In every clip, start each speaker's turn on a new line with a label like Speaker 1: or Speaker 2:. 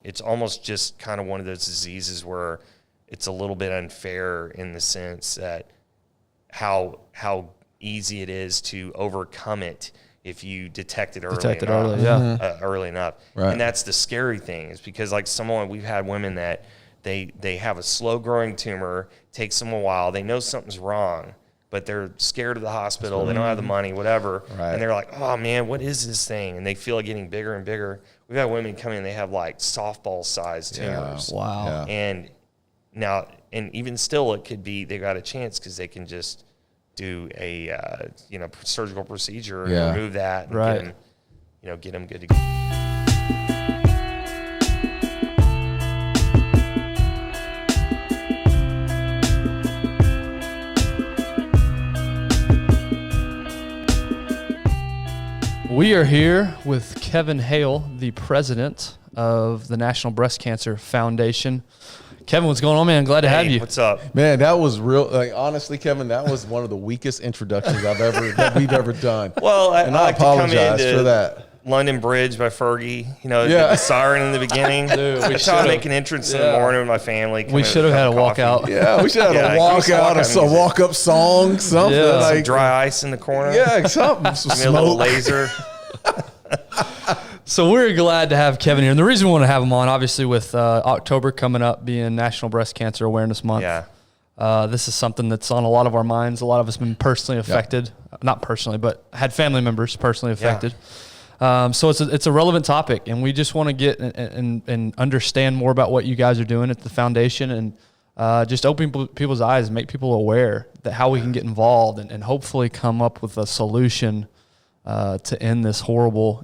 Speaker 1: it's almost just kind of one of those diseases where it's a little bit unfair in the sense that how easy it is to overcome it if you detect it early enough.
Speaker 2: Right.
Speaker 1: And that's the scary thing, is because like we've had women that they have a slow growing tumor, takes them a while, they know something's wrong, but they're scared of the hospital, they don't have the money, whatever, and they're like, oh man, what is this thing? And they feel it getting bigger and bigger. We've had women come in, they have like softball sized tumors.
Speaker 3: Wow.
Speaker 1: And now, and even still, it could be they got a chance because they can just do a surgical procedure and remove that and get them good to go.
Speaker 3: We are here with Kevin Hale, the president of the National Breast Cancer Foundation. Kevin, what's going on, man? Glad to have you.
Speaker 1: What's up?
Speaker 2: Man, that was real. Like, honestly, Kevin, that was one of the weakest introductions that we've ever done.
Speaker 1: Well, I
Speaker 2: like apologize for that.
Speaker 1: London Bridge by Fergie, the siren in the beginning.
Speaker 3: Dude,
Speaker 1: I try to make an entrance in the morning with my family.
Speaker 3: We should have had a walkout.
Speaker 2: Yeah, we should have had a walkout, a walk-up song, something.
Speaker 3: Yeah.
Speaker 2: Like
Speaker 1: some dry ice in the corner.
Speaker 2: Yeah, something. Some
Speaker 1: a little laser.
Speaker 3: So we're glad to have Kevin here. And the reason we want to have him on, obviously with October coming up being National Breast Cancer Awareness Month, this is something that's on a lot of our minds. A lot of us have been personally affected. Not personally, but had family members personally affected. So it's a relevant topic, and we just want to get and understand more about what you guys are doing at the foundation, and just open people's eyes and make people aware that how we can get involved and hopefully come up with a solution to end this horrible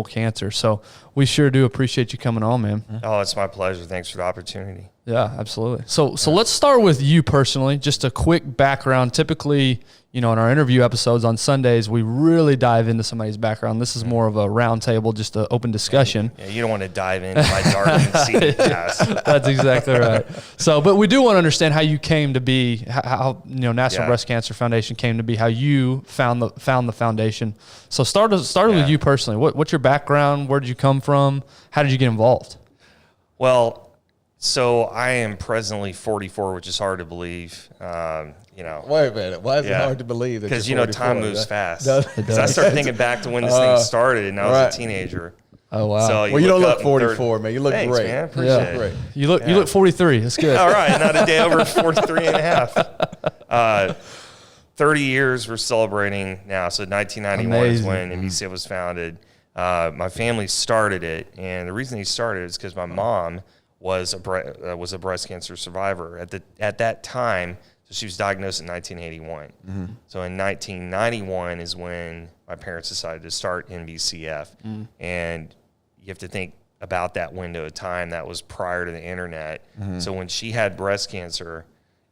Speaker 3: cancer. So we sure do appreciate you coming on, man.
Speaker 1: Oh, it's my pleasure. Thanks for the opportunity.
Speaker 3: Yeah, absolutely. So let's start with you personally. Just a quick background. Typically, in our interview episodes on Sundays, we really dive into somebody's background. This is more of a round table, just an open discussion.
Speaker 1: Yeah, you don't want to dive into my dark seat past.
Speaker 3: That's exactly right. So, but we do want to understand how you came to be, how National Breast Cancer Foundation came to be, how you found the foundation. So started with you personally. What's your background? Where did you come from? How did you get involved?
Speaker 1: Well, so I am presently 44, which is hard to believe.
Speaker 2: Wait a minute. Why is it hard to believe?
Speaker 1: Because time moves fast. Because I started thinking back to when this thing started, and I was a teenager.
Speaker 3: Oh wow!
Speaker 1: So
Speaker 2: you don't look 44, man. You look
Speaker 1: Thanks,
Speaker 2: great.
Speaker 1: Man. Appreciate it.
Speaker 3: You look 43. That's good.
Speaker 1: All right, not a day over 43 and a half. 30 years we're celebrating now. So 1991 is when NBCF was founded. My family started it, and the reason he started it is because my mom was a breast cancer survivor at that time. So she was diagnosed in 1981. Mm-hmm. So in 1991 is when my parents decided to start NBCF. Mm. And you have to think about that window of time. That was prior to the internet. Mm-hmm. So when she had breast cancer,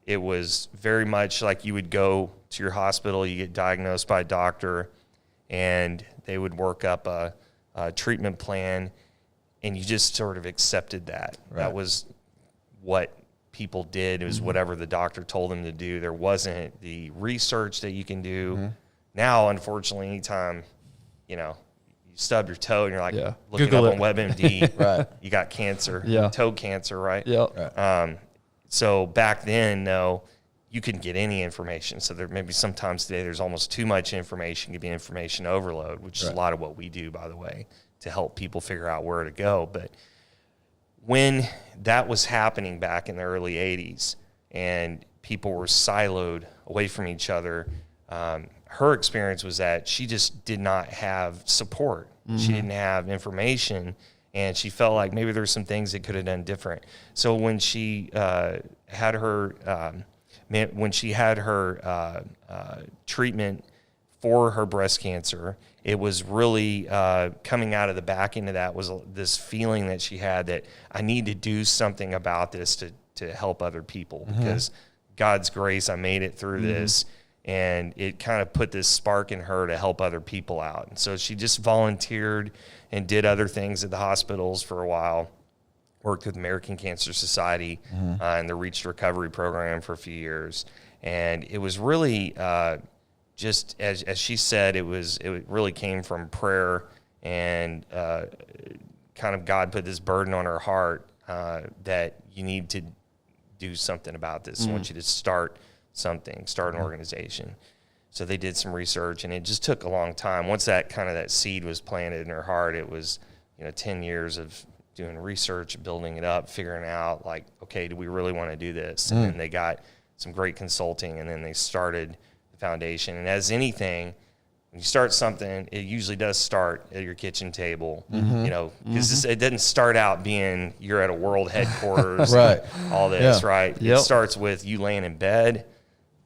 Speaker 1: it was very much like you would go to your hospital, you get diagnosed by a doctor, and they would work up a treatment plan, and you just sort of accepted that. Right. That was what people did. It was whatever the doctor told them to do. There wasn't the research that you can do. Mm-hmm. Now, unfortunately, anytime, you stub your toe and you're like looking
Speaker 3: Google
Speaker 1: up on WebMD,
Speaker 2: right.
Speaker 1: You got cancer, toe cancer, right?
Speaker 3: Yep.
Speaker 1: Right. So back then, no, you couldn't get any information. So there maybe sometimes today there's almost too much information, could be information overload, which is a lot of what we do, by the way, to help people figure out where to go. But when that was happening back in the early 80s and people were siloed away from each other, her experience was that she just did not have support. Mm-hmm. She didn't have information, and she felt like maybe there's some things that could have done different. So when she had her treatment for her breast cancer, it was really coming out of the back end of that was this feeling that she had that I need to do something about this to help other people, because God's grace, I made it through this, and it kind of put this spark in her to help other people out. And so she just volunteered and did other things at the hospitals for a while, worked with American Cancer Society and the Reach to Recovery program for a few years. And it was really just as she said, it really came from prayer and kind of God put this burden on her heart that you need to do something about this. I want you to start something, start an organization. So they did some research, and it just took a long time. Once that seed was planted in her heart, it was 10 years of doing research, building it up, figuring out like, okay, do we really want to do this? And then they got some great consulting, and then they started the foundation. And as anything, when you start something, it usually does start at your kitchen table, because it doesn't start out being you're at a world headquarters,
Speaker 2: right?
Speaker 1: All this, right?
Speaker 3: Yep.
Speaker 1: It starts with you laying in bed,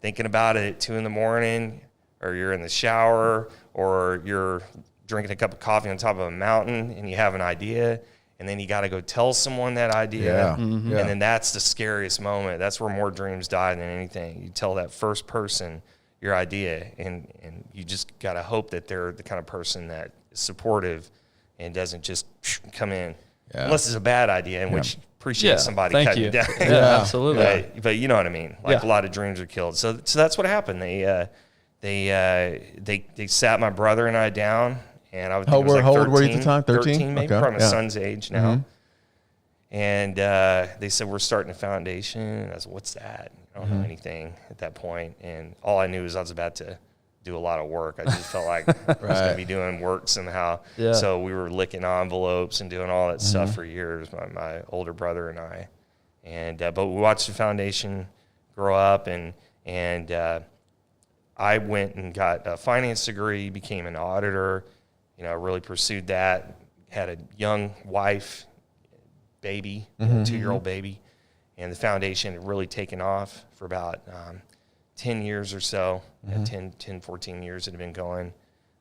Speaker 1: thinking about it at 2 a.m, or you're in the shower, or you're drinking a cup of coffee on top of a mountain, and you have an idea. And then you got to go tell someone that idea. And then that's the scariest moment. That's where more dreams die than anything. You tell that first person your idea, and you just got to hope that they're the kind of person that is supportive and doesn't just come in. Unless it's a bad idea, in which appreciate somebody cutting you down.
Speaker 3: Absolutely.
Speaker 1: But you know what I mean? Like a lot of dreams are killed. So that's what happened. They sat my brother and I down. And I was
Speaker 2: how old were you at the time?
Speaker 1: 13 maybe,
Speaker 2: okay.
Speaker 1: probably my son's age now. And they said, we're starting a foundation. And I said, what's that? I don't know anything at that point. And all I knew is I was about to do a lot of work. I just felt like I was going to be doing work somehow. Yeah. So we were licking envelopes and doing all that stuff for years, my older brother and I. And but we watched the foundation grow up, and I went and got a finance degree, became an auditor. Really pursued that, had a young wife, baby, 2-year-old baby, and the foundation had really taken off for about 10 years or so, 10, 14 years it had been going.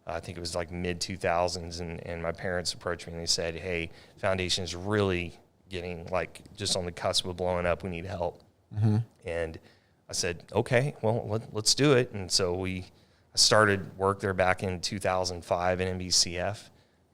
Speaker 1: I think it was like mid-2000s, and my parents approached me and they said, hey, foundation is really getting like just on the cusp of blowing up. We need help. And I said, okay, well, let's do it. And so I started work there back in 2005 in NBCF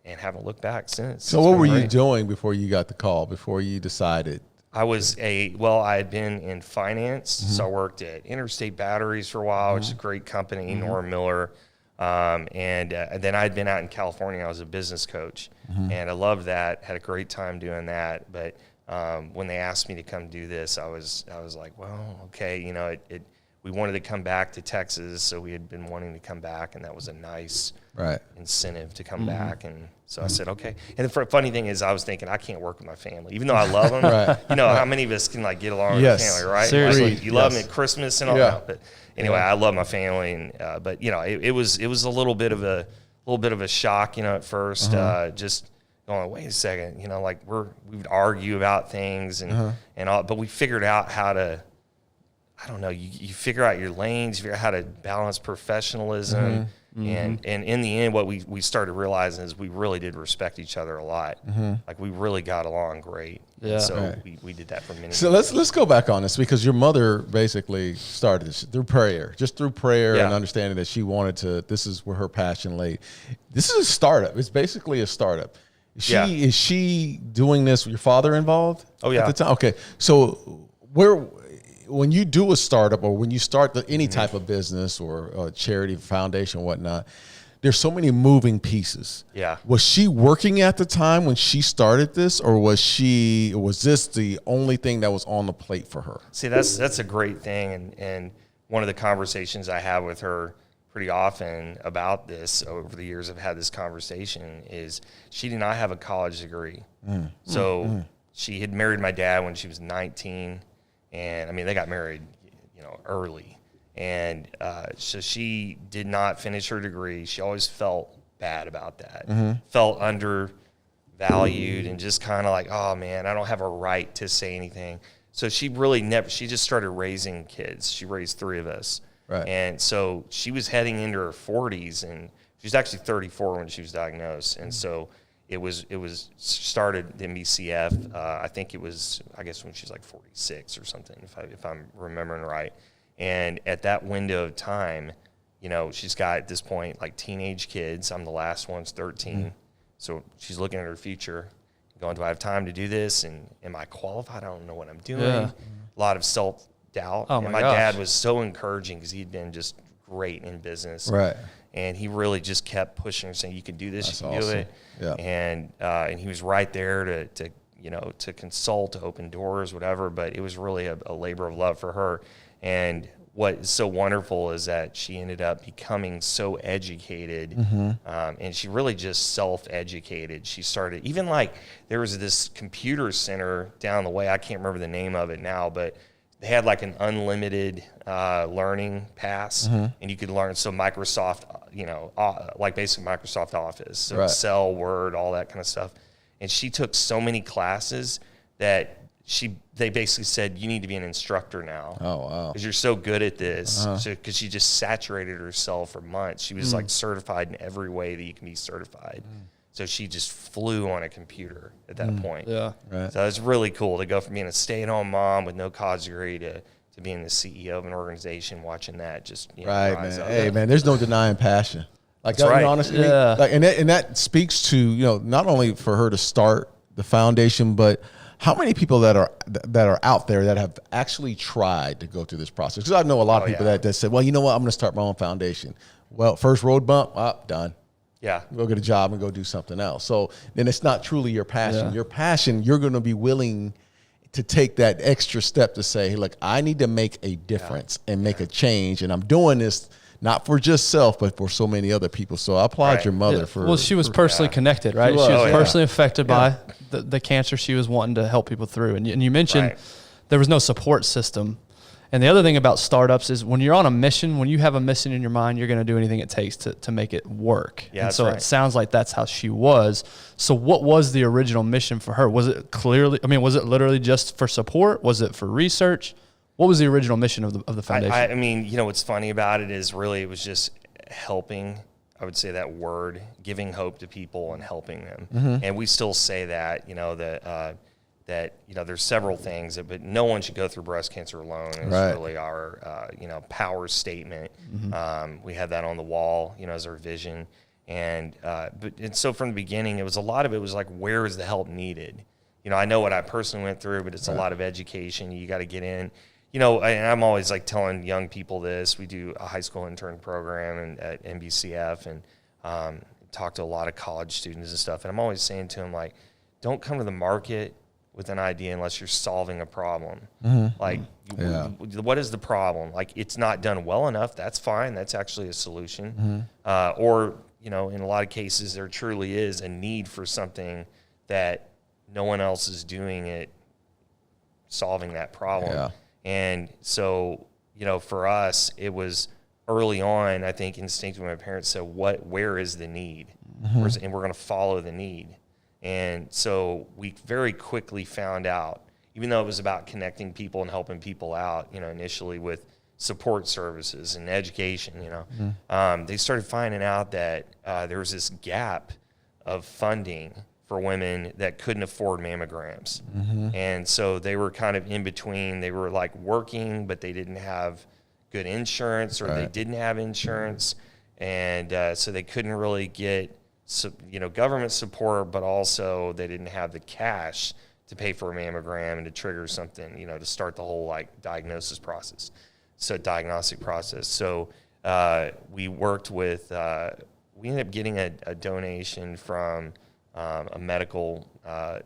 Speaker 1: and haven't looked back since.
Speaker 2: So what were you doing before you got the call, before you decided?
Speaker 1: I had been in finance. So I worked at Interstate Batteries for a while, which is a great company, Nora Miller. And then I'd been out in California. I was a business coach, and I loved that, had a great time doing that. But when they asked me to come do this, I was like, well, okay, we wanted to come back to Texas, so we had been wanting to come back, and that was a nice incentive to come back. And so I said, okay. And the funny thing is, I was thinking, I can't work with my family, even though I love them. How many of us can like get along with the family, right?
Speaker 3: Seriously.
Speaker 1: Like, you love them at Christmas and all that. But anyway, I love my family, and but it was a little bit of a shock, at first, just going, wait a second, like we would argue about things and all, but we figured out how to. I don't know, you figure out your lanes, you figure out how to balance professionalism. And in the end, what we started realizing is we really did respect each other a lot. Like we really got along great. Yeah. And so we did that for many years.
Speaker 2: So let's go back on this, because your mother basically started this through prayer and understanding that she wanted to, this is where her passion lay. This is a startup. It's basically a startup. Is she doing this with your father involved?
Speaker 1: Oh, yeah.
Speaker 2: At the time? Okay. So when you do a startup, or when you start any type of business or a charity, foundation, whatnot, there's so many moving pieces.
Speaker 1: Yeah.
Speaker 2: Was she working at the time when she started this, or was this the only thing that was on the plate for her?
Speaker 1: See, that's a great thing. And one of the conversations I have with her pretty often about this over the years I've had this conversation is she did not have a college degree. So she had married my dad when she was 19. And I mean, they got married, early. And so she did not finish her degree. She always felt bad about that, felt undervalued, and just kind of like, oh man, I don't have a right to say anything. So she she just started raising kids. She raised 3 of us. Right. And so she was heading into her 40s, and she was actually 34 when she was diagnosed. And so it was started the MBCF. I think it was, I guess, when she's like 46 or something, if I'm remembering right. And at that window of time, she's got at this point like teenage kids. I'm the last one's 13, so she's looking at her future, going, do I have time to do this? And am I qualified? I don't know what I'm doing. Yeah. A lot of self-doubt.
Speaker 3: Oh
Speaker 1: and my dad was so encouraging because he'd been just great in business.
Speaker 2: Right.
Speaker 1: And he really just kept pushing and saying, you can do this,
Speaker 2: That's
Speaker 1: you can
Speaker 2: awesome.
Speaker 1: do it.
Speaker 2: Yeah.
Speaker 1: And he was right there to consult, to open doors, whatever. But it was really a labor of love for her. And what is so wonderful is that she ended up becoming so educated, and she really just self-educated. She started, even like there was this computer center down the way, I can't remember the name of it now, but they had like an unlimited learning pass, and you could learn, so Microsoft, like basic Microsoft Office, so Excel, Word, all that kind of stuff. And she took so many classes that they basically said, you need to be an instructor now.
Speaker 2: Oh, wow.
Speaker 1: Because you're so good at this. Because she just saturated herself for months. She was like certified in every way that you can be certified. So she just flew on a computer at that point.
Speaker 3: Yeah.
Speaker 2: Right.
Speaker 1: So it's really cool to go from being a stay-at-home mom with no college degree to being the CEO of an organization, watching that just
Speaker 2: right,
Speaker 1: rise
Speaker 2: man.
Speaker 1: up.
Speaker 2: Hey, man, there's no denying passion. Like,
Speaker 1: That's right.
Speaker 2: honestly,
Speaker 3: Yeah.
Speaker 2: like, and that speaks to, not only for her to start the foundation, but how many people that are out there that have actually tried to go through this process? Because I know a lot of people that said, well, you know what, I'm going to start my own foundation. Well, first road bump, done.
Speaker 1: Yeah.
Speaker 2: Go get a job and go do something else. So then it's not truly your passion. Your passion, you're going to be willing to take that extra step to say, hey, look, I need to make a difference and make a change. And I'm doing this not for just self, but for so many other people. So I applaud your mother for.
Speaker 3: Well, she was personally connected, right? She was personally affected by the cancer she was wanting to help people through. And you mentioned there was no support system. And the other thing about startups is when you're on a mission, when you have a mission in your mind, you're going to do anything it takes to make it work.
Speaker 1: Yeah,
Speaker 3: and so it sounds like that's how she was. So what was the original mission for her? Was it was it literally just for support? Was it for research? What was the original mission of the foundation?
Speaker 1: I mean, what's funny about it is really it was just helping. I would say that word, giving hope to people and helping them. And we still say that, that there's several things, but no one should go through breast cancer alone. It's really our, power statement. We had that on the wall, as our vision. And so from the beginning, a lot of it was like, where is the help needed? I know what I personally went through, but it's a lot of education. You got to get in. And I'm always like telling young people this. We do a high school intern program at NBCF and talk to a lot of college students and stuff. And I'm always saying to them, like, don't come to the market with an idea unless you're solving a problem. Like, what is the problem? Like, it's not done well enough. That's fine. That's actually a solution. Or, in a lot of cases, there truly is a need for something that no one else is doing it, solving that problem.
Speaker 2: Yeah.
Speaker 1: And so, for us, it was early on, I think instinctively my parents said, where is the need? And we're going to follow the need. And so we very quickly found out, even though it was about connecting people and helping people out, initially with support services and education, they started finding out that there was this gap of funding for women that couldn't afford mammograms. And so they were kind of in between. They were like working, but they didn't have good insurance, or they didn't have insurance. And so they couldn't really get government support, but also they didn't have the cash to pay for a mammogram and to trigger something, to start the whole diagnostic process. So we worked with, we ended up getting a donation from a medical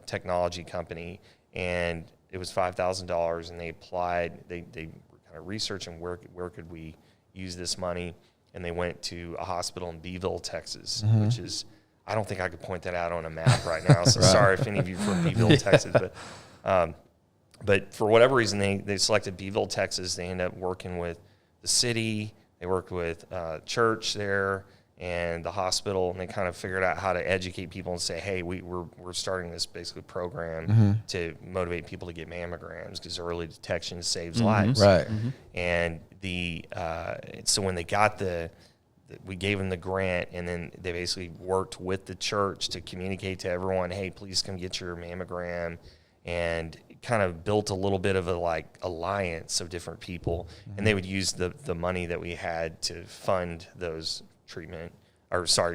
Speaker 1: technology company, and it was $5,000, and they applied, they were kind of researching where could we use this money. And they went to a hospital in Beeville, Texas, which is, I don't think I could point that out on a map right now. So sorry if any of you are from Beeville, Texas. But for whatever reason, they selected Beeville, Texas. They ended up working with the city. They worked with church there and the hospital, and they kind of figured out how to educate people and say, hey, we're starting this basically program to motivate people to get mammograms because early detection saves lives.
Speaker 2: Right.
Speaker 1: And so when they got we gave them the grant, and then they basically worked with the church to communicate to everyone, hey, please come get your mammogram, and kind of built a little bit of a alliance of different people. And they would use the money that we had to fund those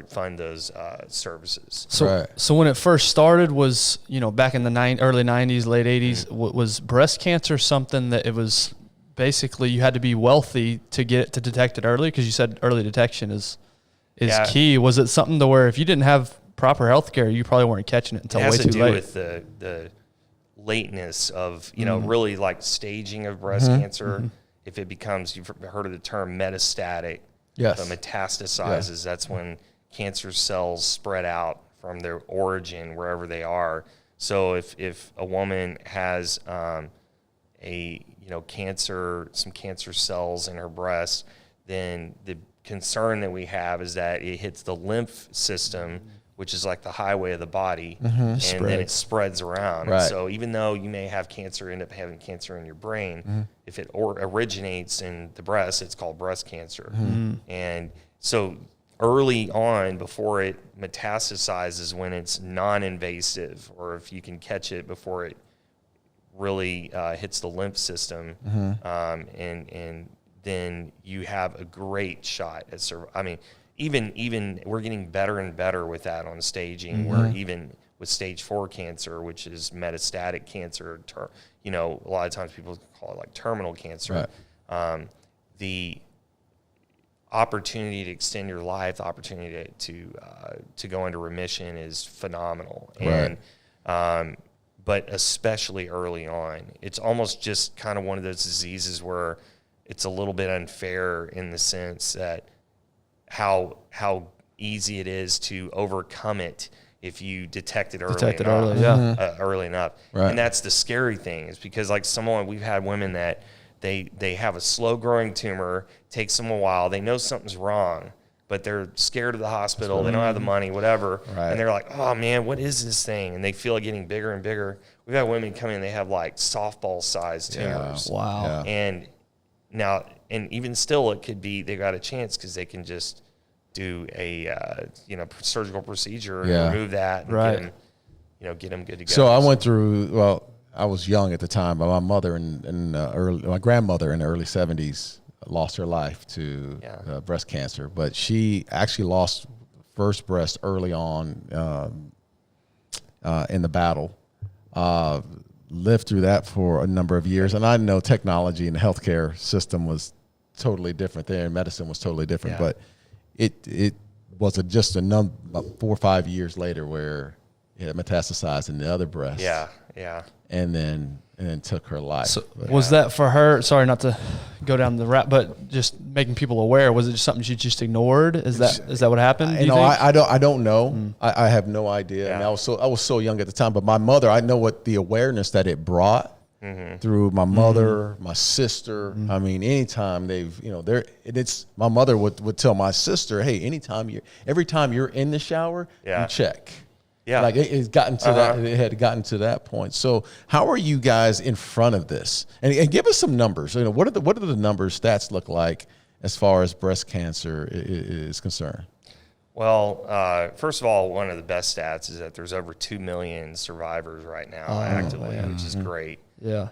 Speaker 1: fund those services.
Speaker 3: So when it first started was, back in the early 90s, late 80s, was breast cancer something that it was basically you had to be wealthy to get it to detect it early? Because you said early detection is is key. Was it something to where if you didn't have proper health care, you probably weren't catching it until way too late?
Speaker 1: It has to do with the lateness of, really like staging of breast cancer. If it becomes, you've heard of the term metastatic,
Speaker 2: yes,
Speaker 1: the metastasizes, that's when cancer cells spread out from their origin, wherever they are. So if a woman has some cancer cells in her breast, then the concern that we have is that it hits the lymph system, which is like the highway of the body, and then it spreads around.
Speaker 2: Right.
Speaker 1: And so even though you may have cancer, end up having cancer in your brain, if it originates in the breast, it's called breast cancer. And so early on, before it metastasizes, when it's non-invasive, or if you can catch it before it really hits the lymph system, and then you have a great shot at even we're getting better and better with that on staging, where even with stage 4 cancer, which is metastatic cancer, a lot of times people call it like terminal cancer, the opportunity to extend your life, the opportunity to go into remission is phenomenal. And but especially early on, it's almost just kind of one of those diseases where it's a little bit unfair in the sense that how easy it is to overcome it if you detect it early enough.
Speaker 2: Right.
Speaker 1: And that's the scary thing, is because like we've had women that they have a slow growing tumor, takes them a while, they know something's wrong, but they're scared of the hospital, they don't have the money, whatever, and they're like, oh man, what is this thing? And they feel it getting bigger and bigger. We've had women come in, they have like softball sized tumors.
Speaker 3: Wow.
Speaker 1: And now, and even still, it could be they got a chance because they can just do a surgical procedure and remove that and get them good to go.
Speaker 2: So I went through. Well, I was young at the time, but my mother my grandmother in the early 70s lost her life to breast cancer. But she actually lost first breast early on in the battle. Lived through that for a number of years, and I know technology and the healthcare system was totally different there, and medicine was totally different. But it was just about 4 or 5 years later where it had metastasized in the other breast. And then took her life.
Speaker 3: So was that for her? Sorry, not to go down the route, but just making people aware. Was it just something she just ignored? Is that what happened?
Speaker 2: I don't know. I have no idea. I mean, I was so young at the time. But my mother, I know what the awareness that it brought through my mother, my sister. I mean, anytime my mother would tell my sister, hey, every time you're in the shower, you check.
Speaker 1: Yeah,
Speaker 2: like it's gotten to that. It had gotten to that point. So, how are you guys in front of this? And give us some numbers. What are the numbers, stats look like as far as breast cancer is concerned?
Speaker 1: Well, first of all, one of the best stats is that there's over 2 million survivors right now actively, which is great.
Speaker 3: Yeah.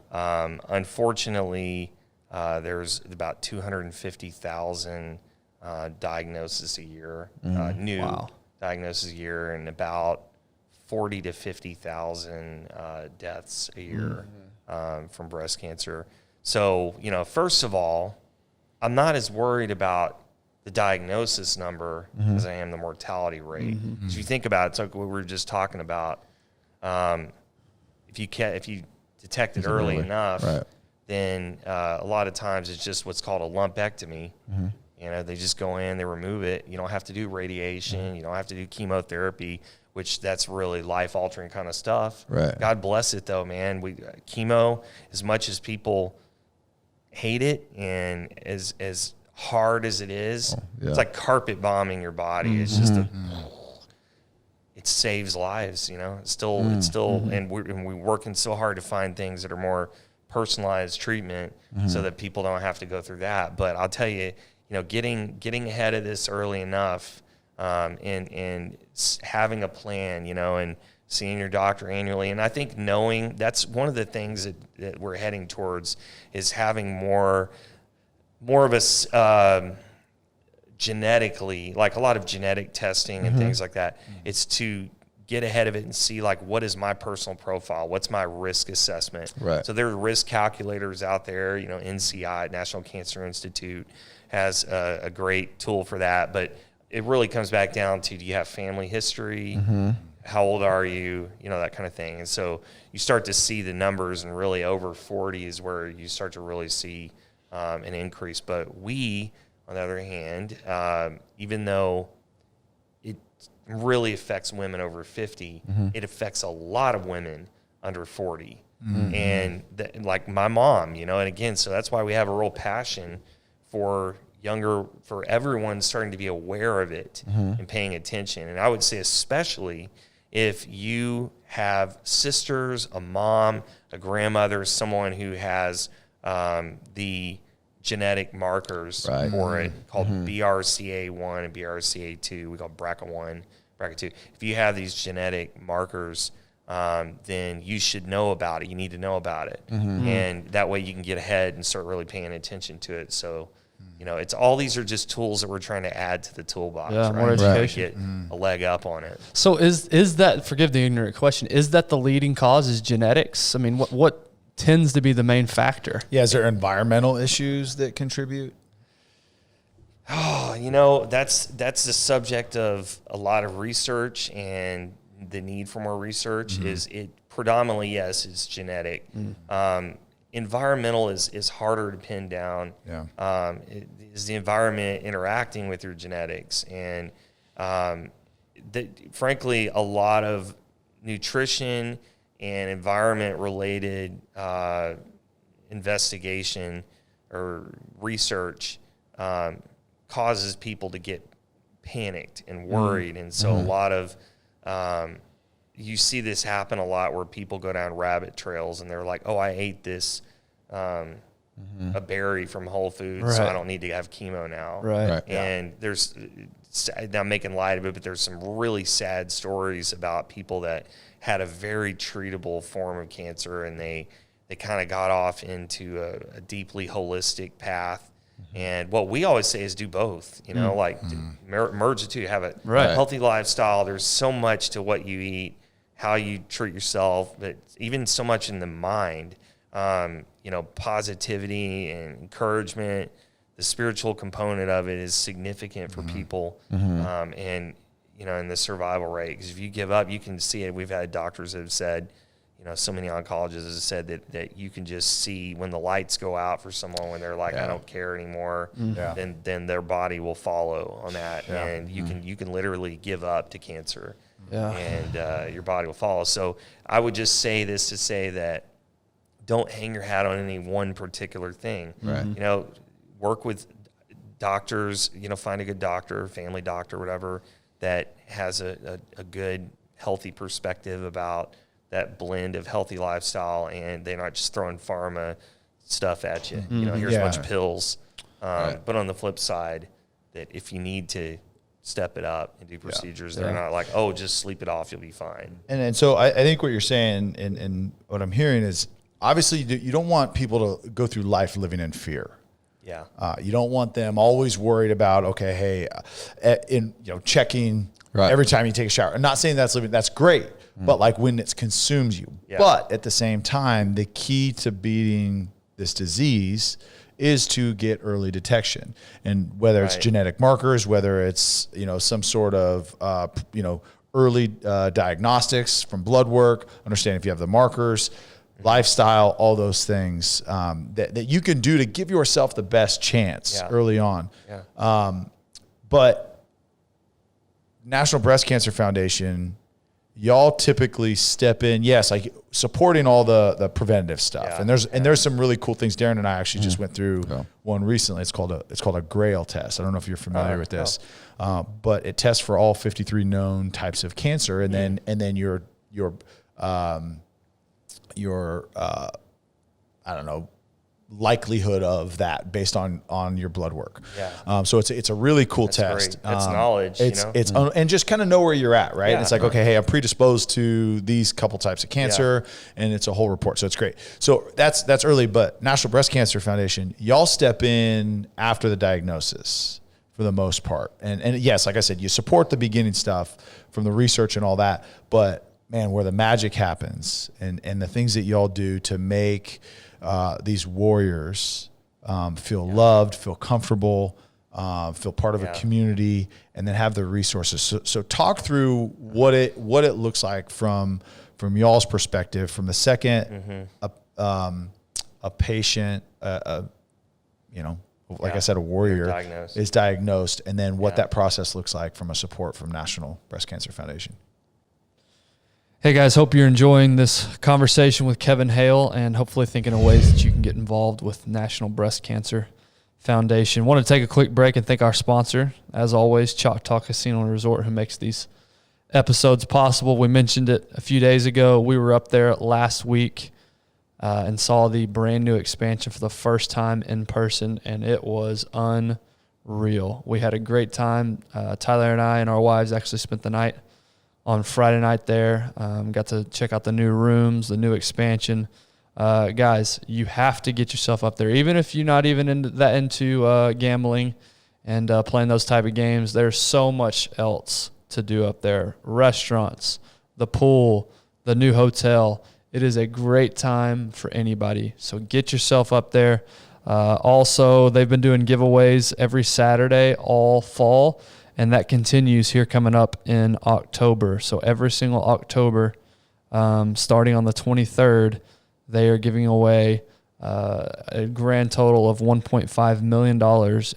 Speaker 1: Unfortunately, there's about 250,000 diagnoses a year, new diagnoses a year, and about 40 to 50,000 deaths a year from breast cancer. So, first of all, I'm not as worried about the diagnosis number as I am the mortality rate. So if you think about it, it's like what we were just talking about. If you detect it early enough, then a lot of times it's just what's called a lumpectomy. They just go in, they remove it. You don't have to do radiation. You don't have to do chemotherapy, which that's really life-altering kind of stuff.
Speaker 2: Right.
Speaker 1: God bless it, though, man. Chemo, as much as people hate it and as hard as it is, it's like carpet bombing your body. It's just it saves lives, It's still, and we're working so hard to find things that are more personalized treatment so that people don't have to go through that. But I'll tell you, getting ahead of this early enough, and having a plan, and seeing your doctor annually. And I think knowing that's one of the things that we're heading towards is having more of a genetically, like a lot of genetic testing and things like that. It's to get ahead of it and see, like, what is my personal profile? What's my risk assessment?
Speaker 2: Right.
Speaker 1: So there are risk calculators out there. NCI, National Cancer Institute, has a great tool for that. But it really comes back down to, do you have family history? How old are you? You know, that kind of thing. And so you start to see the numbers, and really over 40 is where you start to really see an increase. But we, on the other hand, even though it really affects women over 50, it affects a lot of women under 40. And like my mom, you know, and again, so that's why we have a real passion for everyone starting to be aware of it and paying attention. And I would say especially if you have sisters, a mom, a grandmother, someone who has the genetic markers for it, called BRCA1 and BRCA2. We call BRCA1, BRCA2. If you have these genetic markers, then you should know about it. You need to know about it. And that way you can get ahead and start really paying attention to it. So, you know, it's all these are just tools that we're trying to add to the toolbox, right?
Speaker 3: More education.
Speaker 1: To get a leg up on it.
Speaker 3: So is that, forgive the ignorant question, is that the leading cause, is genetics? I mean, what tends to be the main factor?
Speaker 4: Yeah, is there environmental issues that contribute?
Speaker 1: Oh, you know, that's the subject of a lot of research, and the need for more research is it predominantly, yes, it's genetic. Environmental is harder to pin down. Is the environment interacting with your genetics? And frankly, a lot of nutrition and environment related investigation or research causes people to get panicked and worried. And so a lot of you see this happen a lot, where people go down rabbit trails and they're like, oh, I ate this a berry from Whole Foods, so I don't need to have chemo now. And there's, I'm making light of it, but there's some really sad stories about people that had a very treatable form of cancer, and they kind of got off into a deeply holistic path. And what we always say is do both, you know, like merge the two, have a healthy lifestyle. There's so much to what you eat, how you treat yourself, but even so much in the mind, you know, positivity and encouragement. The spiritual component of it is significant for people. And, you know, in the survival rate, because if you give up, you can see it. We've had doctors that have said, you know, so many oncologists have said that you can just see when the lights go out for someone, when they're like, I don't care anymore, then their body will follow on that. And you can literally give up to cancer, and your body will follow. So I would just say this to say that don't hang your hat on any one particular thing. You know, work with doctors, you know, find a good doctor, family doctor, whatever, that has a good, healthy perspective about that blend of healthy lifestyle, and they're not just throwing pharma stuff at you. You know, here's a bunch of pills. But on the flip side, that if you need to step it up and do procedures, they're not like, oh, just sleep it off, you'll be fine.
Speaker 4: And so I think what you're saying and what I'm hearing is, obviously you don't want people to go through life living in fear. You don't want them always worried about, okay, hey, checking every time you take a shower. I'm not saying that's living, that's great. But like when it consumes you. But at the same time, the key to beating this disease is to get early detection. And whether it's genetic markers, whether it's, you know, some sort of, early diagnostics from blood work, understand if you have the markers, lifestyle, all those things that you can do to give yourself the best chance early on. But National Breast Cancer Foundation, y'all typically step in, like supporting all the preventative stuff. And there's some really cool things. Darren and I actually just went through one recently. It's called a Grail Test. I don't know if you're familiar with this, but it tests for all 53 known types of cancer, and then your I don't know, likelihood of that based on your blood work. So it's a really cool test.
Speaker 1: That's knowledge.
Speaker 4: And just kind of know where you're at, right? It's like, okay, hey, I'm predisposed to these couple types of cancer, and it's a whole report. So it's great. So that's early, but National Breast Cancer Foundation, y'all step in after the diagnosis for the most part. And yes, like I said, you support the beginning stuff from the research and all that, but man, where the magic happens and the things that y'all do to make these warriors feel loved, feel comfortable, feel part of a community, and then have the resources. So talk through what it looks like from y'all's perspective, from the second a patient, like I said, a warrior is diagnosed, and then what that process looks like from a support from National Breast Cancer Foundation.
Speaker 3: Hey guys, hope you're enjoying this conversation with Kevin Hale, and hopefully thinking of ways that you can get involved with National Breast Cancer Foundation. Want to take a quick break and thank our sponsor, as always, Choctaw Casino and Resort, who makes these episodes possible. We mentioned it a few days ago. We were up there last week and saw the brand new expansion for the first time in person, and it was unreal. We had a great time. Tyler and I and our wives actually spent the night on Friday night there. Got to check out the new rooms, the new expansion. Guys, you have to get yourself up there. Even if you're not even into gambling and playing those type of games, there's so much else to do up there. Restaurants, the pool, the new hotel. It is a great time for anybody. So get yourself up there. Also, they've been doing giveaways every Saturday all fall, and that continues here coming up in October. So every single October, starting on the 23rd, they are giving away a grand total of $1.5 million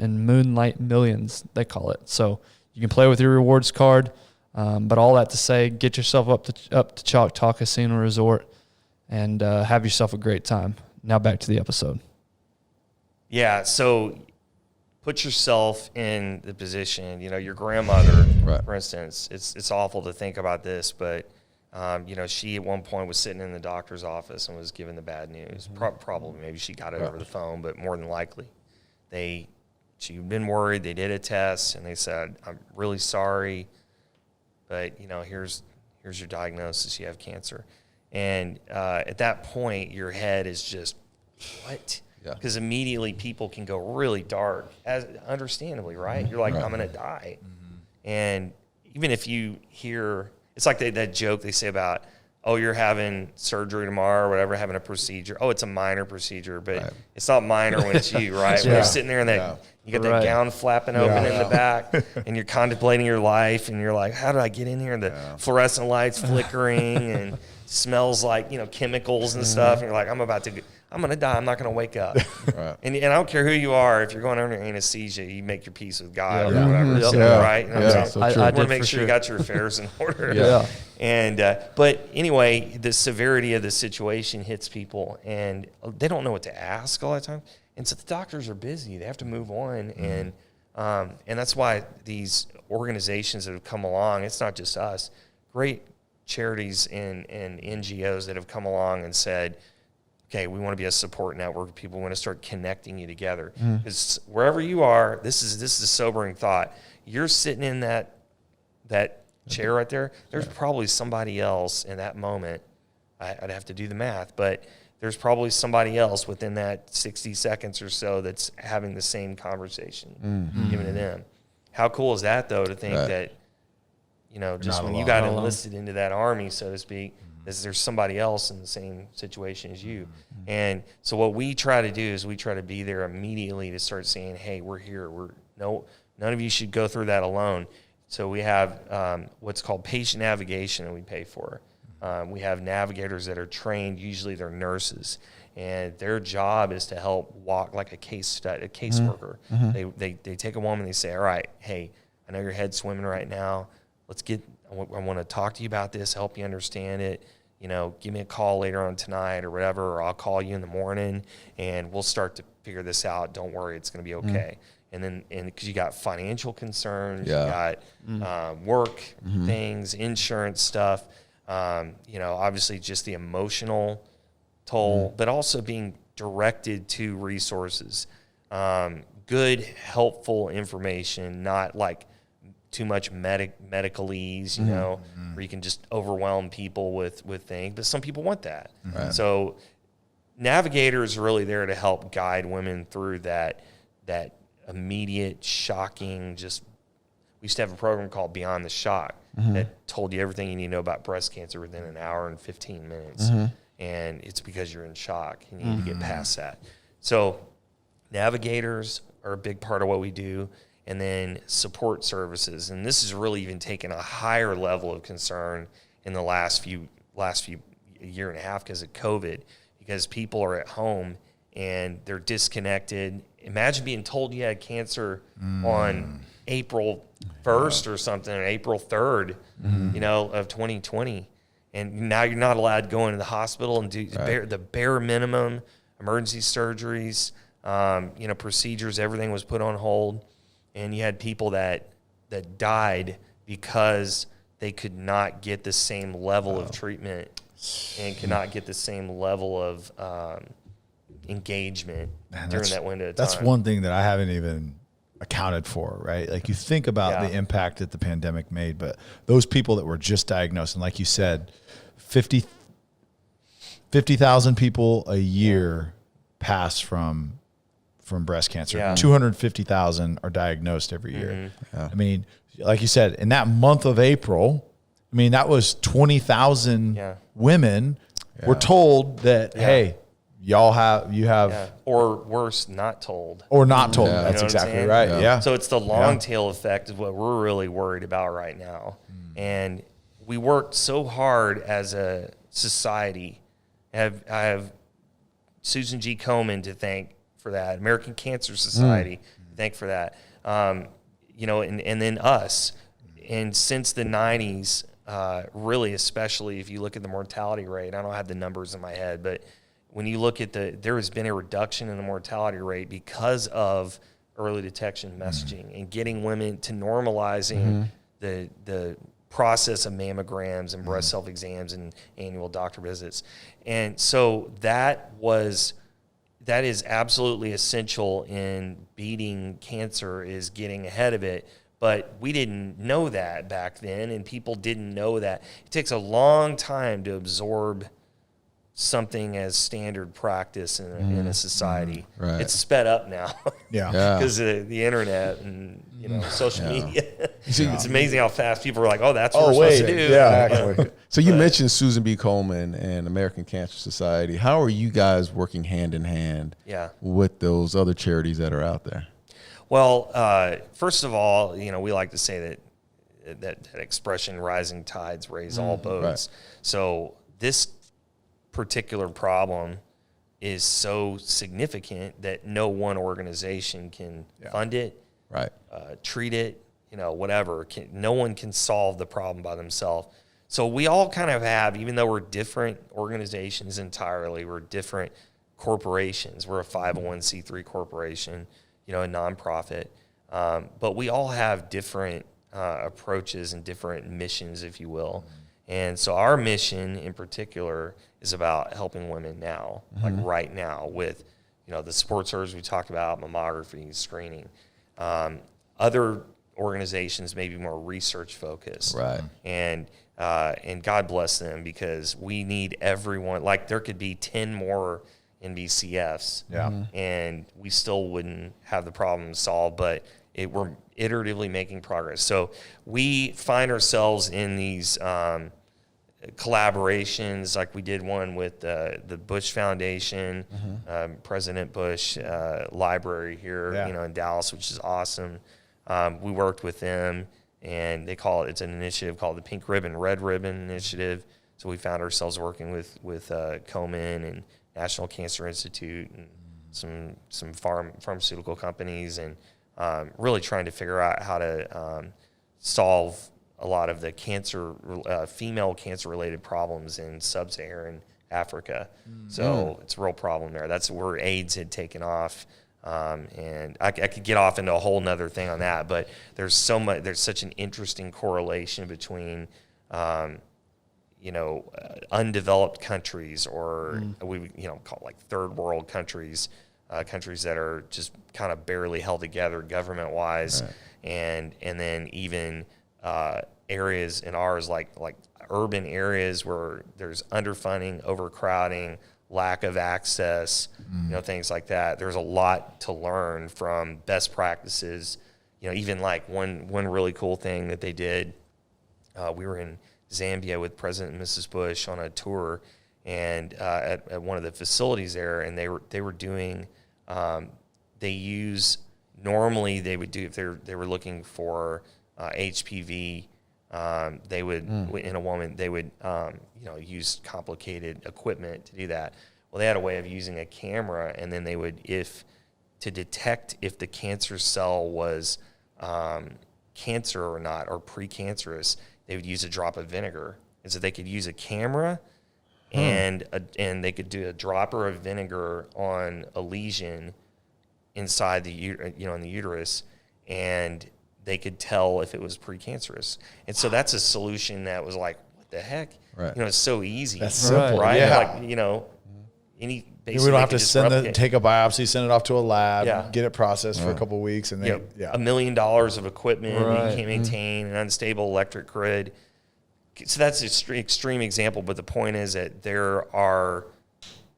Speaker 3: in Moonlight Millions, they call it. So you can play with your rewards card, but all that to say, get yourself up to Choctaw Casino Resort and have yourself a great time. Now back to the episode. Yeah, so put yourself in the position, your grandmother, for instance. It's awful to think about this, but she at one point was sitting in the doctor's office and was given the bad news. Probably, maybe she got it over the phone, but more than likely, she'd been worried. They did a test, and they said, "I'm really sorry, but here's your diagnosis. You have cancer." And at that point, your head is just, what? Because immediately people can go really dark, understandably, right? You're like, I'm going to die. And even if you hear, it's like that joke they say about, oh, you're having surgery tomorrow or whatever, having a procedure. Oh, it's a minor procedure, but it's not minor when it's you, right? When you're sitting there and you got that gown flapping open in the back, and you're contemplating your life, and you're like, how did I get in here? And the fluorescent lights flickering and smells like, chemicals and stuff. And you're like, I'm going to die. I'm not going to wake up. And I don't care who you are. If you're going under anesthesia, you make your peace with God or whatever. Right? I want to make sure you got your affairs in order. And but anyway, the severity of the situation hits people, and they don't know what to ask a lot of times. And so the doctors are busy. They have to move on. And that's why these organizations that have come along, it's not just us, great charities and NGOs that have come along and said, okay, we want to be a support network. People want to start connecting you together. Because wherever you are, this is a sobering thought. You're sitting in that chair right there. There's probably somebody else in that moment. I'd have to do the math, but there's probably somebody else within that 60 seconds or so that's having the same conversation given to them. How cool is that, though, to think that, just when you got enlisted into that army, so to speak, there's somebody else in the same situation as you. And so what we try to do is we try to be there immediately to start saying, hey, we're here. None of you should go through that alone. So we have what's called patient navigation that we pay for. We have navigators that are trained, usually they're nurses, and their job is to help walk like a caseworker. They take a woman, they say, all right, hey, I know your head's swimming right now. I want to talk to you about this, help you understand it. Give me a call later on tonight or whatever, or I'll call you in the morning, and we'll start to figure this out. Don't worry, it's going to be okay. And because you got financial concerns, you got work things, insurance stuff, obviously just the emotional toll, but also being directed to resources, good, helpful information, not like too much medicalese, where you can just overwhelm people with things. But some people want that. So navigators are really there to help guide women through that immediate, shocking, we used to have a program called Beyond the Shock that told you everything you need to know about breast cancer within an hour and 15 minutes. And it's because you're in shock. You need to get past that. So navigators are a big part of what we do.
Speaker 1: and then support services. And this has really even taken a higher level of concern in the last few year and a half because of COVID, because people are at home and they're disconnected. Imagine being told you had cancer on April 1st or something, or April 3rd, of 2020. And now you're not allowed to go into the hospital and do the bare minimum emergency surgeries, procedures, everything was put on hold. And you had people that died because they could not get the same level of treatment and could not get the same level of engagement during that window of time.
Speaker 4: That's one thing that I haven't even accounted for, right? Like you think about the impact that the pandemic made, but those people that were just diagnosed, and like you said, 50,000 people a year pass from breast cancer.
Speaker 1: Yeah.
Speaker 4: 250,000 are diagnosed every year. I mean, like you said, in that month of April, I mean, that was 20,000 women were told that, hey, you have,
Speaker 1: or worse, not told.
Speaker 4: Or not told. That's exactly right. Yeah.
Speaker 1: So it's the long tail effect of what we're really worried about right now. And we worked so hard as a society. I have Susan G. Komen to thank for that, American Cancer Society to thank for that. And then us. And since the 90s, really, especially if you look at the mortality rate, I don't have the numbers in my head, but when you look at there has been a reduction in the mortality rate because of early detection messaging and getting women to normalizing the process of mammograms and breast self-exams and annual doctor visits. And so that is absolutely essential in beating cancer, is getting ahead of it. But we didn't know that back then, and people didn't know that. It takes a long time to absorb something as standard practice in a society. Right. It's sped up now. Because of the internet and social media. It's amazing how fast people are like, oh, that's what we're supposed to do.
Speaker 2: Yeah. So you mentioned Susan B. Komen and American Cancer Society. How are you guys working hand in hand with those other charities that are out there?
Speaker 1: Well, first of all, we like to say that expression, rising tides raise all boats. Right. So this particular problem is so significant that no one organization can fund it, treat it, whatever. No one can solve the problem by themselves. So we all kind of have, even though we're different organizations entirely, we're different corporations. We're a 501c3 corporation, a nonprofit, but we all have different approaches and different missions, if you will. And so our mission in particular is about helping women now, like right now, with the support services we talked about, mammography, screening. Other organizations may be more research focused,
Speaker 2: right?
Speaker 1: And God bless them, because we need everyone. Like there could be 10 more NBCFs, and we still wouldn't have the problem solved. But we're iteratively making progress. So we find ourselves in these collaborations, like we did one with the Bush Foundation, President Bush Library here, in Dallas, which is awesome. We worked with them, and it's an initiative called the Pink Ribbon, Red Ribbon Initiative. So we found ourselves working with Komen and National Cancer Institute and some pharmaceutical companies, and really trying to figure out how to solve a lot of the female cancer-related problems in sub-Saharan Africa. So it's a real problem there. That's where AIDS had taken off. And I could get off into a whole nother thing on that, but there's such an interesting correlation between, undeveloped countries, or we call it like third world countries, countries that are just kind of barely held together government-wise, and then even areas in ours like urban areas where there's underfunding, overcrowding, lack of access, things like that. There's a lot to learn from best practices. Even like one really cool thing that they did, we were in Zambia with President and Mrs. Bush on a tour, and at one of the facilities there, and they were doing, they use normally they would do, if they were looking for HPV, they would, in a woman, they would, use complicated equipment to do that. Well, they had a way of using a camera, and then they would, to detect if the cancer cell was cancer or not, or precancerous, they would use a drop of vinegar. And so they could use a camera and they could do a dropper of vinegar on a lesion inside the in the uterus, and they could tell if it was precancerous. And so that's a solution that was like, what the heck?
Speaker 2: Right.
Speaker 1: It's so easy.
Speaker 4: That's simple,
Speaker 1: right?
Speaker 4: Yeah.
Speaker 1: Like,
Speaker 4: we don't have to take a biopsy, send it off to a lab, get it processed for a couple of weeks, and then
Speaker 1: $1 million of equipment that you can't
Speaker 3: Mm-hmm.
Speaker 1: maintain, an unstable electric grid. So that's an extreme example, but the point is that there are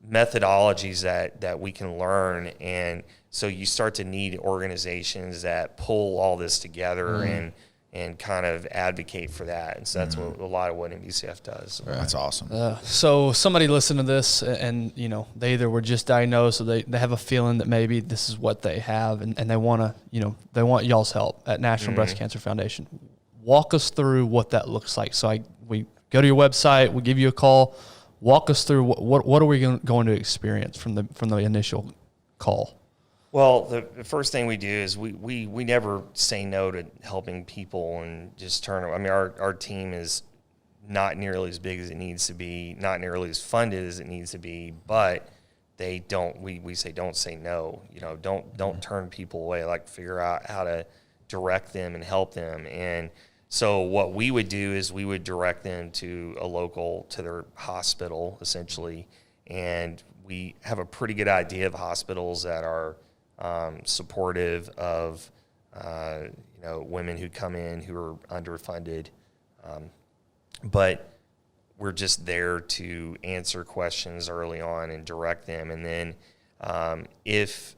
Speaker 1: methodologies that we can learn, and so you start to need organizations that pull all this together and kind of advocate for that. And so that's what a lot of what NBCF does.
Speaker 4: That's awesome.
Speaker 3: So somebody listened to this and, they either were just diagnosed or they have a feeling that maybe this is what they have and they want to, they want y'all's help at National Breast Cancer Foundation. Walk us through what that looks like. So we go to your website, we give you a call. Walk us through what are we going to experience from the initial call?
Speaker 1: Well, the first thing we do is we never say no to helping people and just turn. I mean, our team is not nearly as big as it needs to be, not nearly as funded as it needs to be, but they don't. We say don't say no. Don't turn people away. Like, figure out how to direct them and help them. And so what we would do is we would direct them to their hospital, essentially, and we have a pretty good idea of hospitals that are supportive of women who come in who are underfunded, but we're just there to answer questions early on and direct them. And then if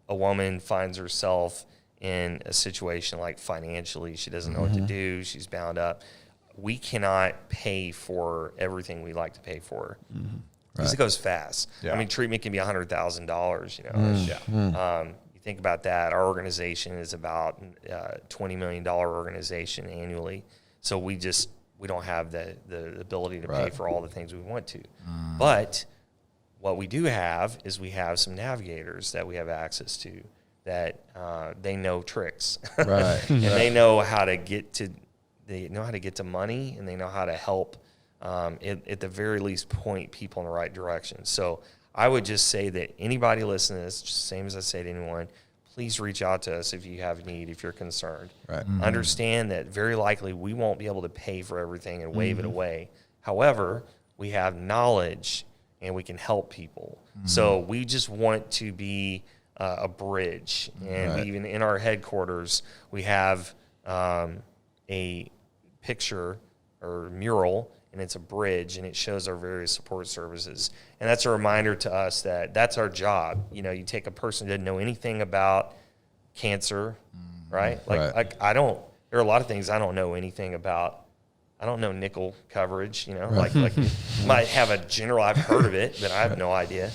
Speaker 1: a woman finds herself in a situation like financially, she doesn't know what to do, she's bound up, we cannot pay for everything we like to pay for. Because it goes fast. Yeah. I mean, treatment can be $100,000, you think about that. Our organization is about $20 million organization annually. So we don't have the ability to pay for all the things we want to. But what we do have is we have some navigators that we have access to that they know tricks.
Speaker 2: Right.
Speaker 1: And they know how to get to money, and they know how to help at the very least point people in the right direction. So I would just say that anybody listening to this, just same as I say to anyone, please reach out to us if you have need, if you're concerned. Right. Understand that very likely we won't be able to pay for everything and wave it away. However, we have knowledge and we can help people. So we just want to be a bridge. And we even in our headquarters, we have a picture or mural, and it's a bridge, and it shows our various support services. And that's a reminder to us that that's our job. You take a person who doesn't know anything about cancer, right? Like there are a lot of things I don't know anything about. I don't know nickel coverage, like might have a general, I've heard of it, but I have no idea.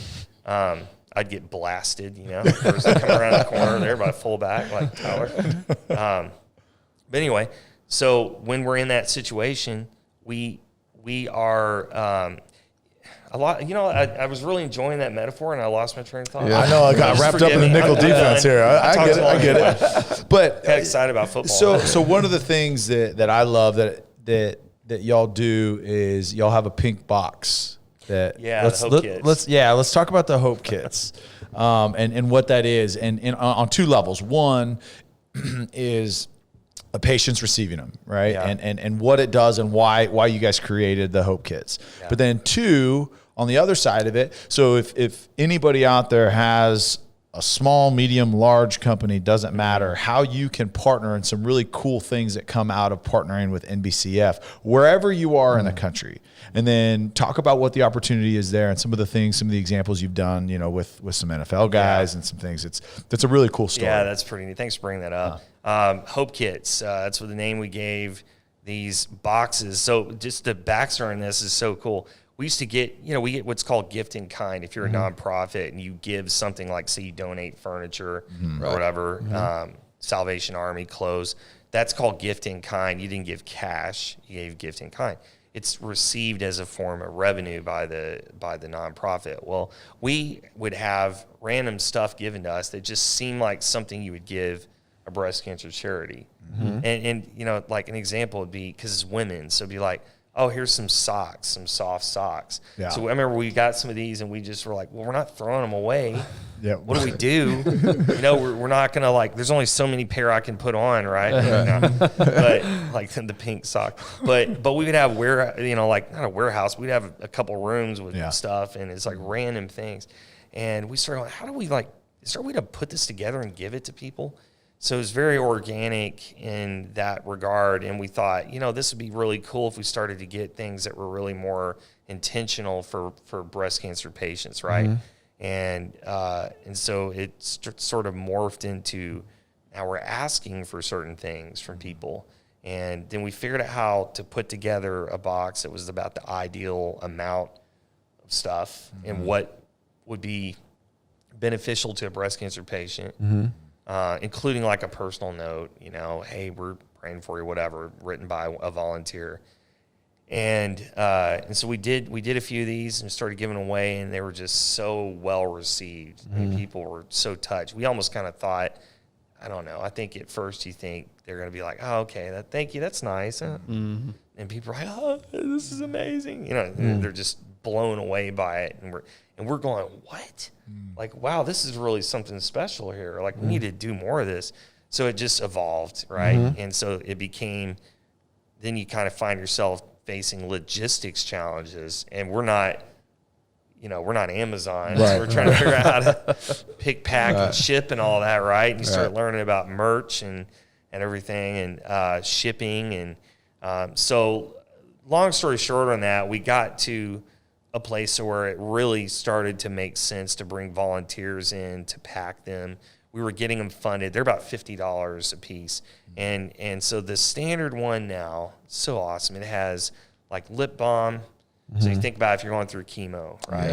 Speaker 1: I'd get blasted, person coming around the corner there by a fullback like Tyler. But anyway, so when we're in that situation, we are a lot. I was really enjoying that metaphor, and I lost my train of thought.
Speaker 4: Yeah. I know I got wrapped up in the nickel defense here. I get it. But
Speaker 1: got excited about football.
Speaker 4: So one of the things that I love that y'all do is y'all have a pink box. Let's talk about the Hope Kits and what that is, and on two levels. One is a patient's receiving them, right? Yeah. And what it does and why you guys created the Hope Kits. Yeah. But then two, on the other side of it, so if anybody out there has a small, medium, large company, doesn't matter, how you can partner and some really cool things that come out of partnering with NBCF, wherever you are in the country. And then talk about what the opportunity is there and some of the examples you've done, with some NFL guys and some things. That's a really cool story.
Speaker 1: Yeah, that's pretty neat. Thanks for bringing that up. Hope Kits, that's what the name we gave these boxes. So just the backstory on this is so cool. we used to get, we get what's called gift in kind. If you're a nonprofit and you give something like, say you donate furniture or whatever, Salvation Army clothes, that's called gift in kind. You didn't give cash, you gave gift in kind. It's received as a form of revenue by the nonprofit. Well, we would have random stuff given to us that just seemed like something you would give a breast cancer charity. And like an example would be, because it's women, so it'd be like, oh, here's some socks, some soft socks. Yeah. So I remember we got some of these and we just were like, well, we're not throwing them away. Yeah. What do we do? We're not going to there's only so many pair I can put on, right? But like the pink sock. But we would have not a warehouse. We'd have a couple rooms with stuff, and it's like random things. And we started, how do we is there a way to put this together and give it to people? So it was very organic in that regard, and we thought, this would be really cool if we started to get things that were really more intentional for breast cancer patients, right? And so it sort of morphed into now we're asking for certain things from people, and then we figured out how to put together a box that was about the ideal amount of stuff and what would be beneficial to a breast cancer patient. Including like a personal note, hey, we're praying for you, whatever, written by a volunteer. And so we did a few of these and started giving away, and they were just so well received. And people were so touched. We almost kind of thought, I don't know, I think at first you think they're going to be like, oh, okay, thank you, that's nice. And people are like, oh, this is amazing. They're just blown away by it. And we're going, what? Like, wow, this is really something special here. Like, we need to do more of this. So it just evolved, right? And so it became, then you kind of find yourself facing logistics challenges. And we're not Amazon. Right, so we're trying to figure out how to pick, pack, and ship and all that, right? And you start learning about merch and everything and shipping. And so long story short on that, we got to a place where it really started to make sense to bring volunteers in to pack them. We were getting them funded. They're about $50 a piece. And so the standard one now, so awesome. It has like lip balm. So you think about if you're going through chemo, right?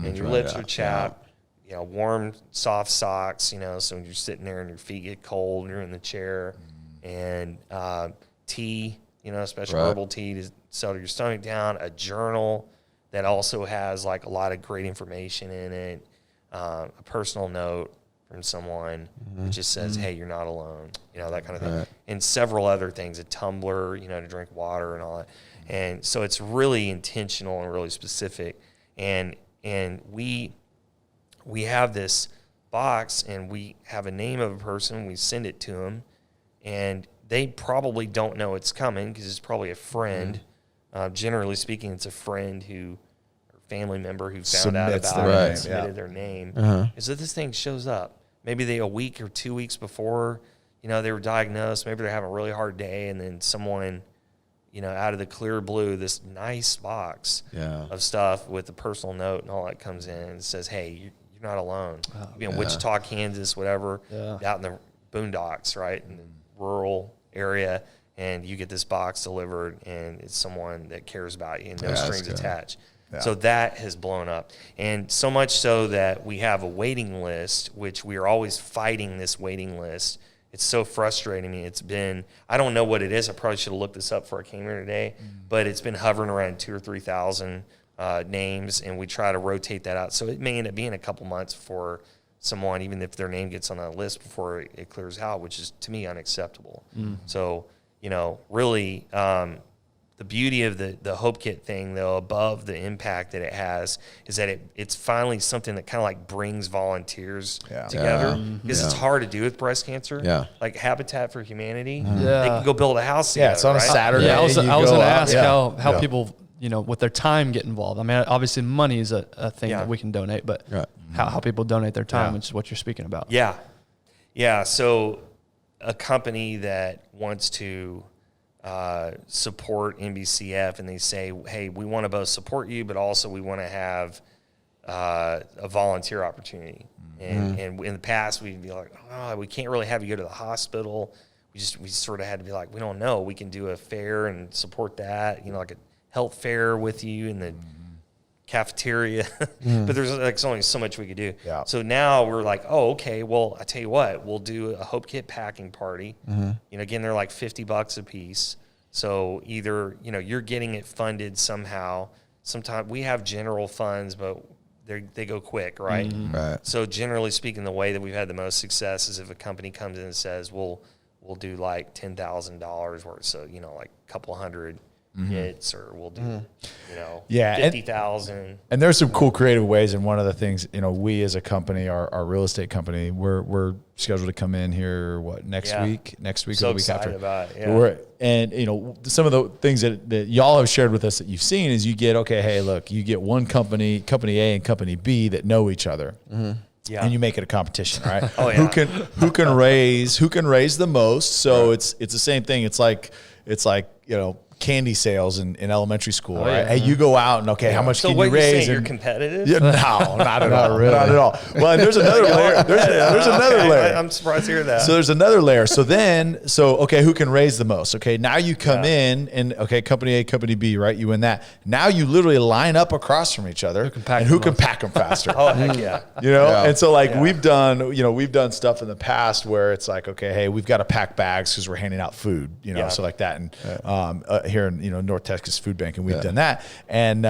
Speaker 1: And your lips are chapped, warm, soft socks, so when you're sitting there and your feet get cold and you're in the chair, and tea, special herbal tea to settle your stomach down, a journal that also has like a lot of great information in it, a personal note from someone that just says, hey, you're not alone, that kind of thing. And several other things, a tumbler, to drink water and all that. And so it's really intentional and really specific. And we have this box, and we have a name of a person, we send it to them, and they probably don't know it's coming because it's probably a friend. Generally speaking, it's a friend or family member who found out about it and submitted their name. And so this thing shows up. Maybe a week or 2 weeks before, they were diagnosed. Maybe they're having a really hard day, and then someone, out of the clear blue, this nice box of stuff with a personal note and all that comes in and says, hey, you're not alone. You'll be in Wichita, Kansas, whatever, out in the boondocks, right, in the rural area, and you get this box delivered, and it's someone that cares about you and no strings attached. So that has blown up. And so much so that we have a waiting list, which we are always fighting this waiting list. It's so frustrating me. It's been, I don't know what it is. I probably should have looked this up before I came here today, but it's been hovering around 2,000 or 3,000 names, and we try to rotate that out. So it may end up being a couple months for someone, even if their name gets on that list before it clears out, which is, to me, unacceptable. So, really, the beauty of the Hope Kit thing, though, above the impact that it has, is that it's finally something that kind of like brings volunteers together, because it's hard to do with breast cancer. Like Habitat for Humanity, they can go build a house together.
Speaker 4: It's on a Saturday.
Speaker 3: I was going to ask how people, with their time get involved. I mean, obviously money is a thing that we can donate, but how people donate their time, which is what you're speaking about.
Speaker 1: So a company that wants to support NBCF, and they say, hey, we want to both support you, but also we want to have a volunteer opportunity. And in the past, we'd be like, oh, we can't really have you go to the hospital. We sort of had to be like, we don't know. We can do a fair and support that, like a health fair with you in the cafeteria, but there's like only so much we could do.
Speaker 4: Yeah.
Speaker 1: So now we're like, oh, okay, well, I tell you what, we'll do a Hope Kit packing party. Again, they're like $50 a piece. So either, you're getting it funded somehow. Sometimes we have general funds, but they go quick, right?
Speaker 2: Right.
Speaker 1: So generally speaking, the way that we've had the most success is if a company comes in and says, we'll do like $10,000 worth. So, like a couple hundred hits, or we'll do, 50,000.
Speaker 4: And there's some cool creative ways. And one of the things, we as a company, our real estate company, we're scheduled to come in here, next week or the week after.
Speaker 1: About it,
Speaker 4: and some of the things that y'all have shared with us that you've seen is you get, okay, hey, look, you get one company A and company B that know each other. Yeah. And you make it a competition, right?
Speaker 1: Oh, yeah.
Speaker 4: Who can raise the most? So it's the same thing. It's like candy sales in elementary school, right? Hey, you go out and how much can you raise?
Speaker 1: You're competitive?
Speaker 4: Yeah, no, not at all. Really. Not at all. Well, and there's another layer. There's another layer.
Speaker 1: I'm surprised to hear that.
Speaker 4: So there's another layer. So okay, who can raise the most? Okay, now you come in and company A, company B, right? You win that. Now you literally line up across from each other, who can pack them faster?
Speaker 1: Oh, heck yeah.
Speaker 4: And so we've done stuff in the past where it's like, okay, hey, we've got to pack bags because we're handing out food, so like that, and here in North Texas Food Bank, and we've done that, and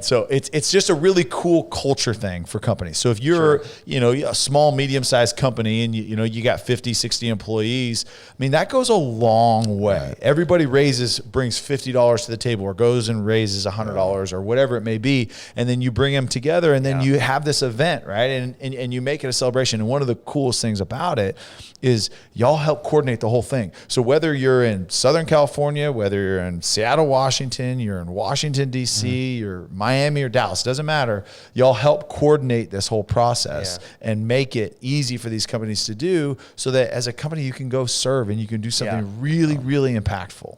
Speaker 4: so it's just a really cool culture thing for companies. So if you're a small, medium-sized company and you got 50, 60 employees, I mean that goes a long way. Right. Everybody brings $50 to the table, or goes and raises $100 or whatever it may be, and then you bring them together, and then you have this event, right? And you make it a celebration. And one of the coolest things about it is y'all help coordinate the whole thing. So whether you're in Southern California, whether you're in Seattle, Washington, you're in Washington, D.C., you're Miami or Dallas, doesn't matter. Y'all help coordinate this whole process and make it easy for these companies to do, so that as a company you can go serve and you can do something really, really impactful.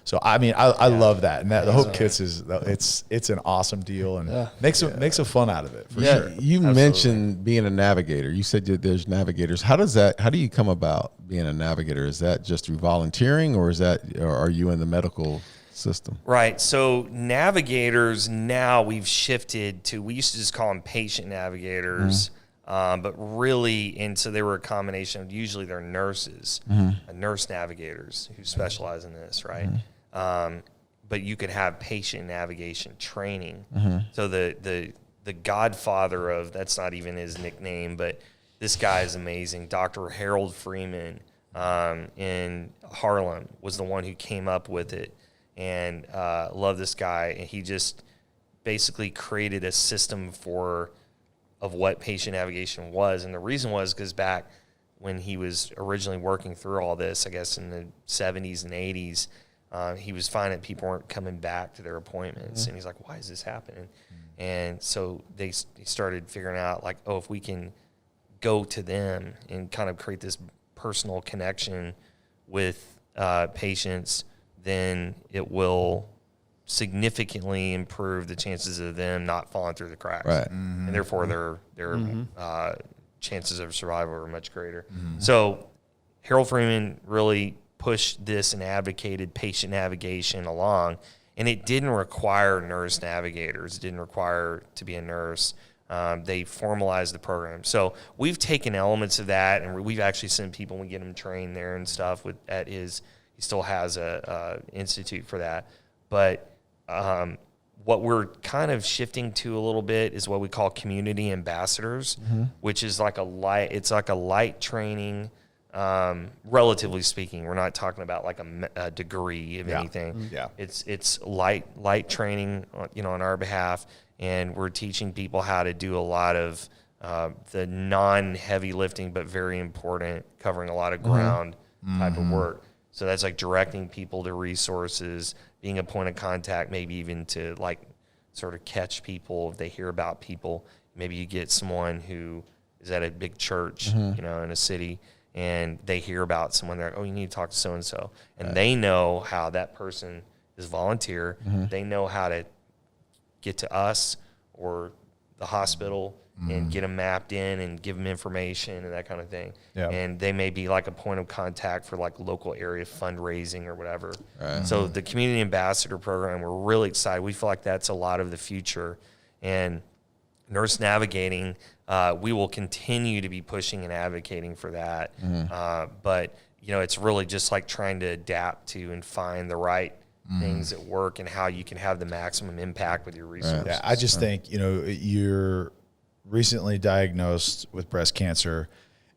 Speaker 4: So I mean, I love that, and the Hope Kits it's an awesome deal, and makes a fun out of it for sure.
Speaker 2: You mentioned being a navigator. You said there's navigators. How do you come about being a navigator? Is that just through volunteering, or are you in the medical system?
Speaker 1: Right. So navigators, now we've shifted to, we used to just call them patient navigators. But really, and so they were a combination of, usually they're nurses, nurse navigators who specialize in this, right? But you could have patient navigation training. So the godfather of, that's not even his nickname, but this guy is amazing. Dr. Harold Freeman in Harlem was the one who came up with it, and love this guy. And he just basically created a system of what patient navigation was. And the reason was because back when he was originally working through all this, I guess in the 70s and 80s, he was finding people weren't coming back to their appointments. And he's like, why is this happening? And so he started figuring out, like, if we can go to them and kind of create this personal connection with patients, then it will significantly improve the chances of them not falling through the cracks.
Speaker 2: Right.
Speaker 1: And therefore their chances of survival are much greater. So Harold Freeman really pushed this and advocated patient navigation along, and it didn't require nurse navigators. It didn't require to be a nurse. They formalized the program. So we've taken elements of that, and we've actually sent people, we get them trained there and stuff he still has a institute for that. But what we're kind of shifting to a little bit is what we call community ambassadors, which is like a light training, relatively speaking. We're not talking about like a degree of anything. Yeah. It's light training, on our behalf, and we're teaching people how to do a lot of the non-heavy lifting, but very important, covering a lot of ground type of work. So that's like directing people to resources, being a point of contact, maybe even to like sort of catch people if they hear about people. Maybe you get someone who is at a big church, in a city, and they hear about someone. They're like, oh, you need to talk to so-and-so. And they know how that person is volunteer. They know how to get to us or the hospital and get them mapped in and give them information and that kind of thing. Yep. And they may be like a point of contact for like local area fundraising or whatever. Right. So the community ambassador program, we're really excited. We feel like that's a lot of the future. And nurse navigating, we will continue to be pushing and advocating for that. But, it's really just like trying to adapt to and find the right things that work and how you can have the maximum impact with your resources.
Speaker 4: Yeah, I just think, you're recently diagnosed with breast cancer,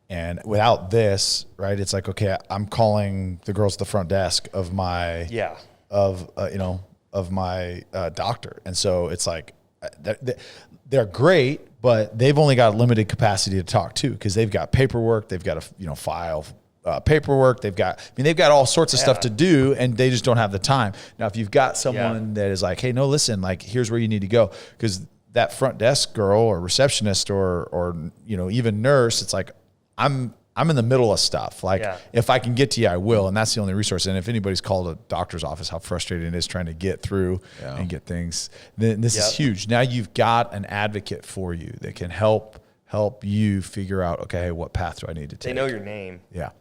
Speaker 4: and without this, right, it's like, okay, I'm calling the girls at the front desk of my doctor. And so it's like, they're great, but they've only got limited capacity to talk to, because they've got paperwork, they've got to file paperwork, they've got all sorts of stuff to do, and they just don't have the time. Now, if you've got someone that is like, hey, no, listen, like, here's where you need to go, because that front desk girl or receptionist or even nurse, it's like, I'm in the middle of stuff. Like, if I can get to you, I will. And that's the only resource. And if anybody's called a doctor's office, how frustrating it is trying to get through and get things, then this is huge. Now you've got an advocate for you that can help you figure out, okay, hey, what path do I need to take?
Speaker 1: They know your name.
Speaker 4: Yeah.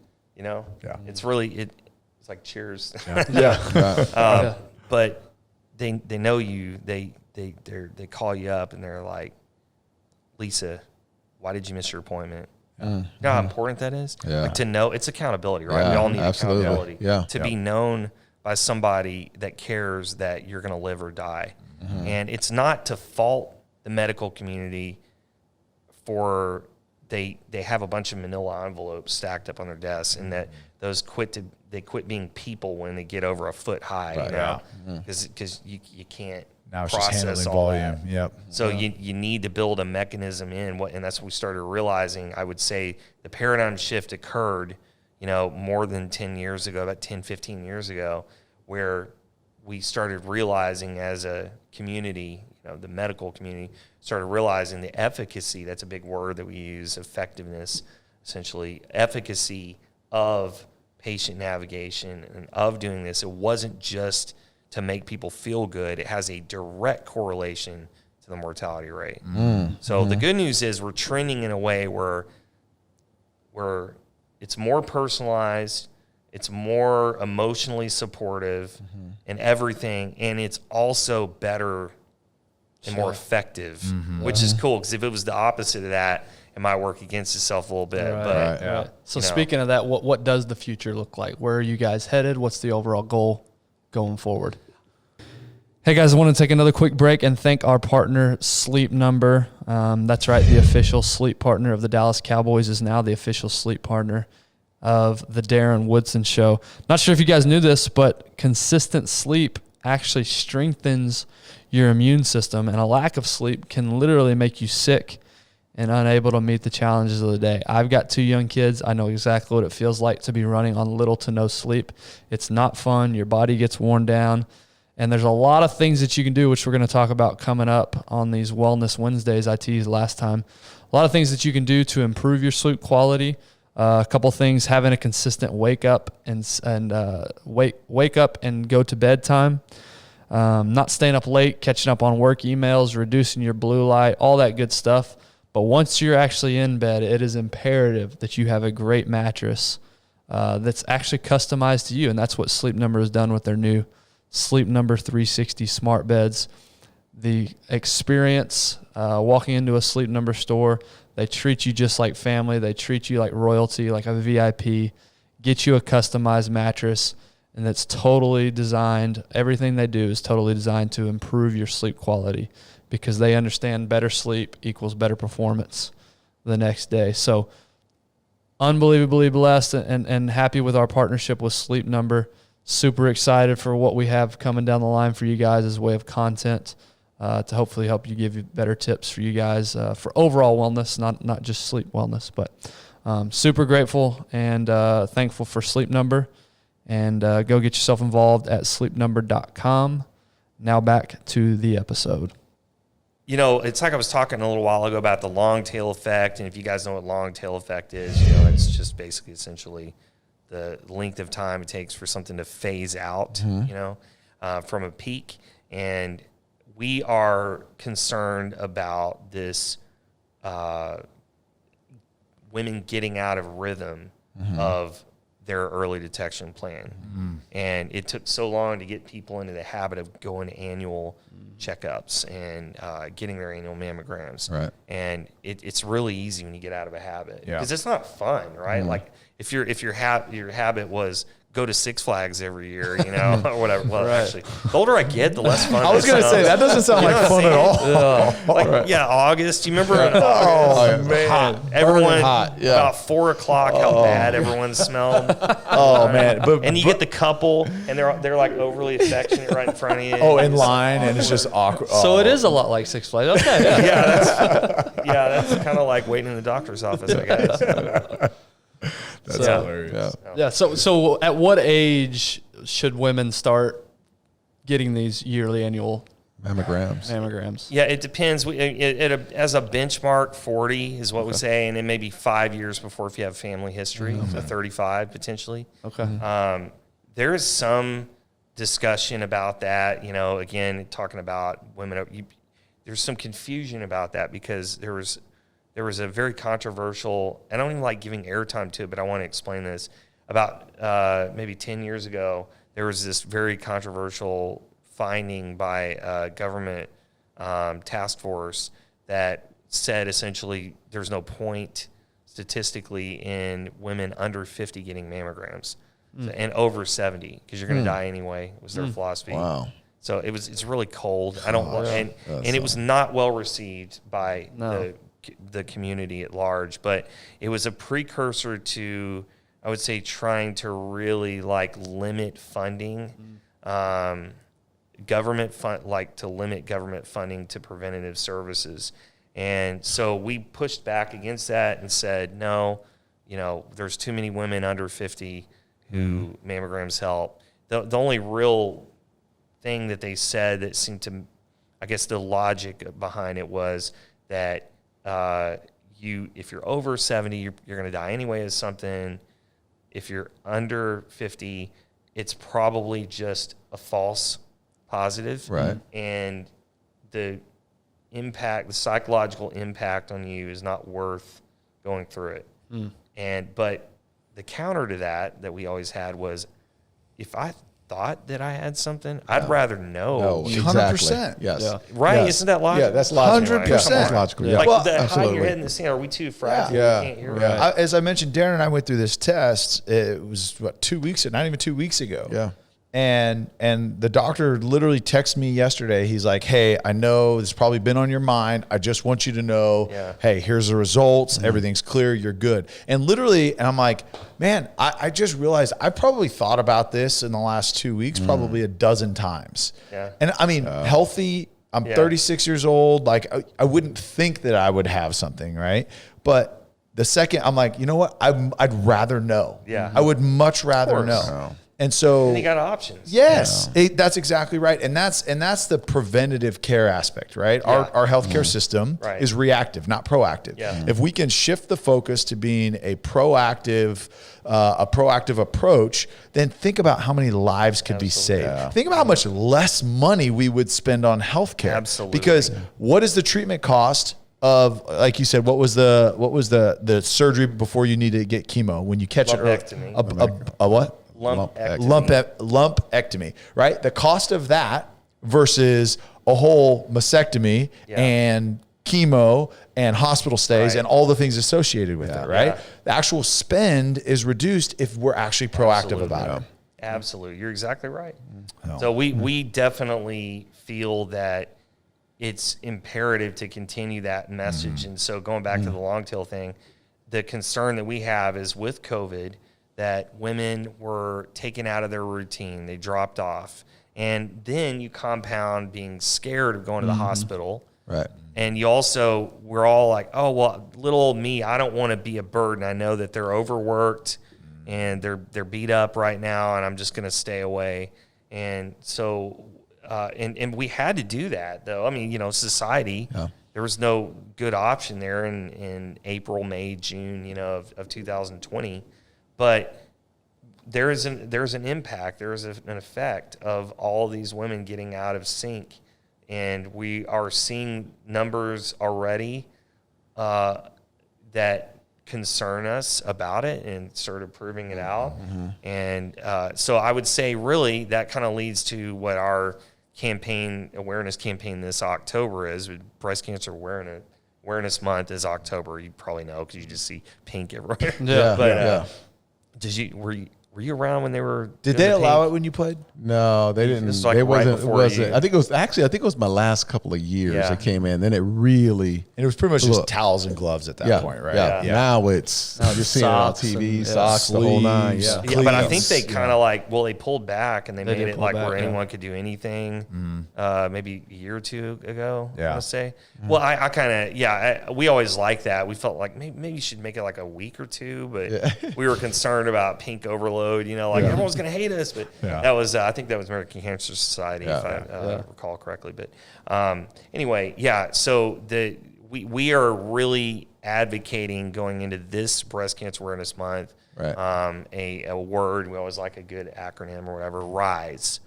Speaker 1: It's really, it's like Cheers. But they know you. They call you up and they're like, Lisa, why did you miss your appointment? You know how important that is? Like, to know, it's accountability, right? We all need accountability. To be known by somebody that cares that you're going to live or die. And it's not to fault the medical community for they have a bunch of manila envelopes stacked up on their desks, and that those quit being people when they get over a foot high, because you can't
Speaker 4: now it's
Speaker 1: process
Speaker 4: just handling
Speaker 1: all
Speaker 4: volume.
Speaker 1: that. So you need to build a mechanism in and that's what we started realizing. I would say the paradigm shift occurred, more than 10 years ago, about 10, 15 years ago, where we started realizing as a community, the medical community started realizing the efficacy, that's a big word that we use, effectiveness, essentially, efficacy of patient navigation and of doing this. It wasn't just to make people feel good. It has a direct correlation to the mortality rate. So the good news is we're trending in a way where it's more personalized, it's more emotionally supportive and everything, and it's also better and more effective, which is cool, because if it was the opposite of that, it might work against itself a little bit.
Speaker 3: Right. So speaking of that, what does the future look like? Where are you guys headed? What's the overall goal going forward? Hey guys, I want to take another quick break and thank our partner, Sleep Number. That's right, the official sleep partner of the Dallas Cowboys is now the official sleep partner of the Darren Woodson Show. Not sure if you guys knew this, but consistent sleep actually strengthens your immune system, and a lack of sleep can literally make you sick and unable to meet the challenges of the day. I've got 2 young kids. I know exactly what it feels like to be running on little to no sleep. It's not fun. Your body gets worn down. And there's a lot of things that you can do, which we're going to talk about coming up on these Wellness Wednesdays I teased last time. A lot of things that you can do to improve your sleep quality. A couple things: having a consistent wake up and wake up and go to bed time. Not staying up late, catching up on work emails, reducing your blue light, all that good stuff. But once you're actually in bed, it is imperative that you have a great mattress that's actually customized to you. And that's what Sleep Number has done with their new Sleep Number 360 smart beds. The experience walking into a Sleep Number store, they treat you just like family. They treat you like royalty, like a VIP, get you a customized mattress, and that's totally designed. Everything they do is totally designed to improve your sleep quality, because they understand better sleep equals better performance the next day. So unbelievably blessed and happy with our partnership with Sleep Number. Super excited for what we have coming down the line for you guys as a way of content to hopefully help you, give you better tips for you guys for overall wellness, not just sleep wellness. But super grateful and thankful for Sleep Number. And go get yourself involved at sleepnumber.com. Now back to the episode.
Speaker 1: It's like I was talking a little while ago about the long tail effect. And if you guys know what long tail effect is, it's just basically essentially the length of time it takes for something to phase out, from a peak. And we are concerned about this women getting out of rhythm of their early detection plan. And it took so long to get people into the habit of going to annual checkups and getting their annual mammograms.
Speaker 2: Right.
Speaker 1: And it's really easy when you get out of a habit,
Speaker 4: Yeah.
Speaker 1: because it's not fun, right? Like if your habit was go to Six Flags every year, or whatever. Well, actually, the older I get, the less fun.
Speaker 4: I was going to say that doesn't sound like fun at all.
Speaker 1: August. Do you remember?
Speaker 4: Man,
Speaker 2: hot.
Speaker 1: Everyone
Speaker 2: Hot. Yeah.
Speaker 1: about 4 o'clock. How bad everyone smelled.
Speaker 4: Oh man,
Speaker 1: And you get the couple, and they're like overly affectionate right in front of you.
Speaker 4: oh, in line, and it's just awkward.
Speaker 3: So it is a lot like Six Flags. Okay,
Speaker 1: That's kind of like waiting in the doctor's office, I guess.
Speaker 4: That's hilarious.
Speaker 3: Yeah. So at what age should women start getting these yearly annual mammograms?
Speaker 1: Yeah, it depends. As a benchmark, 40 is what we say, and then maybe 5 years before if you have family history, so 35 potentially.
Speaker 3: Okay.
Speaker 1: There is some discussion about that. Again, talking about women, there's some confusion about that because there was a very controversial, I don't even like giving airtime to it, but I want to explain this. About maybe 10 years ago, there was this very controversial finding by a government task force that said essentially there's no point statistically in women under 50 getting mammograms and over 70 because you're going to die anyway, was their philosophy.
Speaker 2: Wow.
Speaker 1: So it's really cold. And it was not well received by the community at large, but it was a precursor to, I would say, trying to really limit funding, to limit government funding to preventative services. And so we pushed back against that and said, no, there's too many women under 50 who mammograms help. The only real thing that they said that seemed to, I guess the logic behind it was that if you're over 70, you're going to die anyway as something. If you're under 50, it's probably just a false positive.
Speaker 2: Right.
Speaker 1: And the psychological impact on you is not worth going through it. But the counter to that we always had was, if I thought that I had something, I'd rather know.
Speaker 2: No,
Speaker 4: 100%.
Speaker 2: Yes.
Speaker 3: Yeah.
Speaker 1: Right?
Speaker 2: Yes.
Speaker 1: Isn't that logical?
Speaker 2: Yeah, that's logical.
Speaker 4: 100%.
Speaker 2: That's logical. Yeah.
Speaker 1: Like hiding
Speaker 2: absolutely.
Speaker 1: your head in the sand. Are we too fragile?
Speaker 2: Yeah.
Speaker 1: We can't hear
Speaker 2: Yeah.
Speaker 1: it?
Speaker 4: As I mentioned, Darren and I went through this test. It was not even 2 weeks ago.
Speaker 2: Yeah.
Speaker 4: And the doctor literally texted me yesterday. He's like, hey, I know this has probably been on your mind. I just want you to know, hey, here's the results. Everything's clear. You're good. And literally, and I'm like, man, I just realized I probably thought about this in the last 2 weeks, probably a dozen times.
Speaker 1: Yeah.
Speaker 4: And I mean, healthy. I'm 36 years old. Like I wouldn't think that I would have something, right? But the second I'm like, you know what? I'd rather know.
Speaker 1: Yeah.
Speaker 4: I would much rather know.
Speaker 2: Oh.
Speaker 4: And so
Speaker 1: And you got options.
Speaker 4: yes, that's exactly right. And that's the preventative care aspect, right?
Speaker 1: Yeah.
Speaker 4: Our healthcare system
Speaker 1: Right.
Speaker 4: is reactive, not proactive.
Speaker 1: Yeah.
Speaker 4: If we can shift the focus to being a proactive approach, then think about how many lives could be saved.
Speaker 2: Yeah.
Speaker 4: Think about how much less money we would spend on healthcare.
Speaker 1: Absolutely.
Speaker 4: Because what is the treatment cost of, like you said, what was the surgery before you need to get chemo when you catch
Speaker 1: Lumpectomy.
Speaker 4: it? A what? Lumpectomy, right? The cost of that versus a whole mastectomy and chemo and hospital stays and all the things associated with it, right?
Speaker 1: Yeah.
Speaker 4: The actual spend is reduced if we're actually proactive about it.
Speaker 1: Absolutely. You're exactly right. So we definitely feel that it's imperative to continue that message. And so going back to the long tail thing, the concern that we have is with COVID that women were taken out of their routine. They dropped off. And then you compound being scared of going to the hospital.
Speaker 2: Right.
Speaker 1: And you also, we're all like, oh, well, little old me, I don't want to be a burden. I know that they're overworked and they're beat up right now, and I'm just going to stay away. And so, and we had to do that, though. I mean, society, there was no good option there in April, May, June, of 2020. But there's an impact, there is an effect of all these women getting out of sync, and we are seeing numbers already that concern us about it and started proving it out. And so I would say really that kind of leads to what our awareness campaign this October is. Breast Cancer Awareness Month is October. You probably know because you just see pink everywhere. Were you around when they were?
Speaker 4: Did they allow it when you played?
Speaker 2: No, they didn't.
Speaker 1: It was
Speaker 2: it
Speaker 1: wasn't.
Speaker 2: I think it was my last couple of years it came in. Then it really.
Speaker 4: And it was pretty much just towels and gloves at that point, right?
Speaker 2: Yeah. Now you're seeing it on TV, socks, the whole nine.
Speaker 1: Yeah, but I think they kind of they pulled back and they made it where anyone could do anything. Maybe a year or two ago, I want to say. Well, I kind of we always liked that. We felt like maybe you should make it like a week or two, but we were concerned about pink overload. Everyone's going to hate us, but that was I think that was American Cancer Society, if I recall correctly. But anyway, so we are really advocating going into this Breast Cancer Awareness Month. Right. A word we always like a good acronym or whatever, RISE,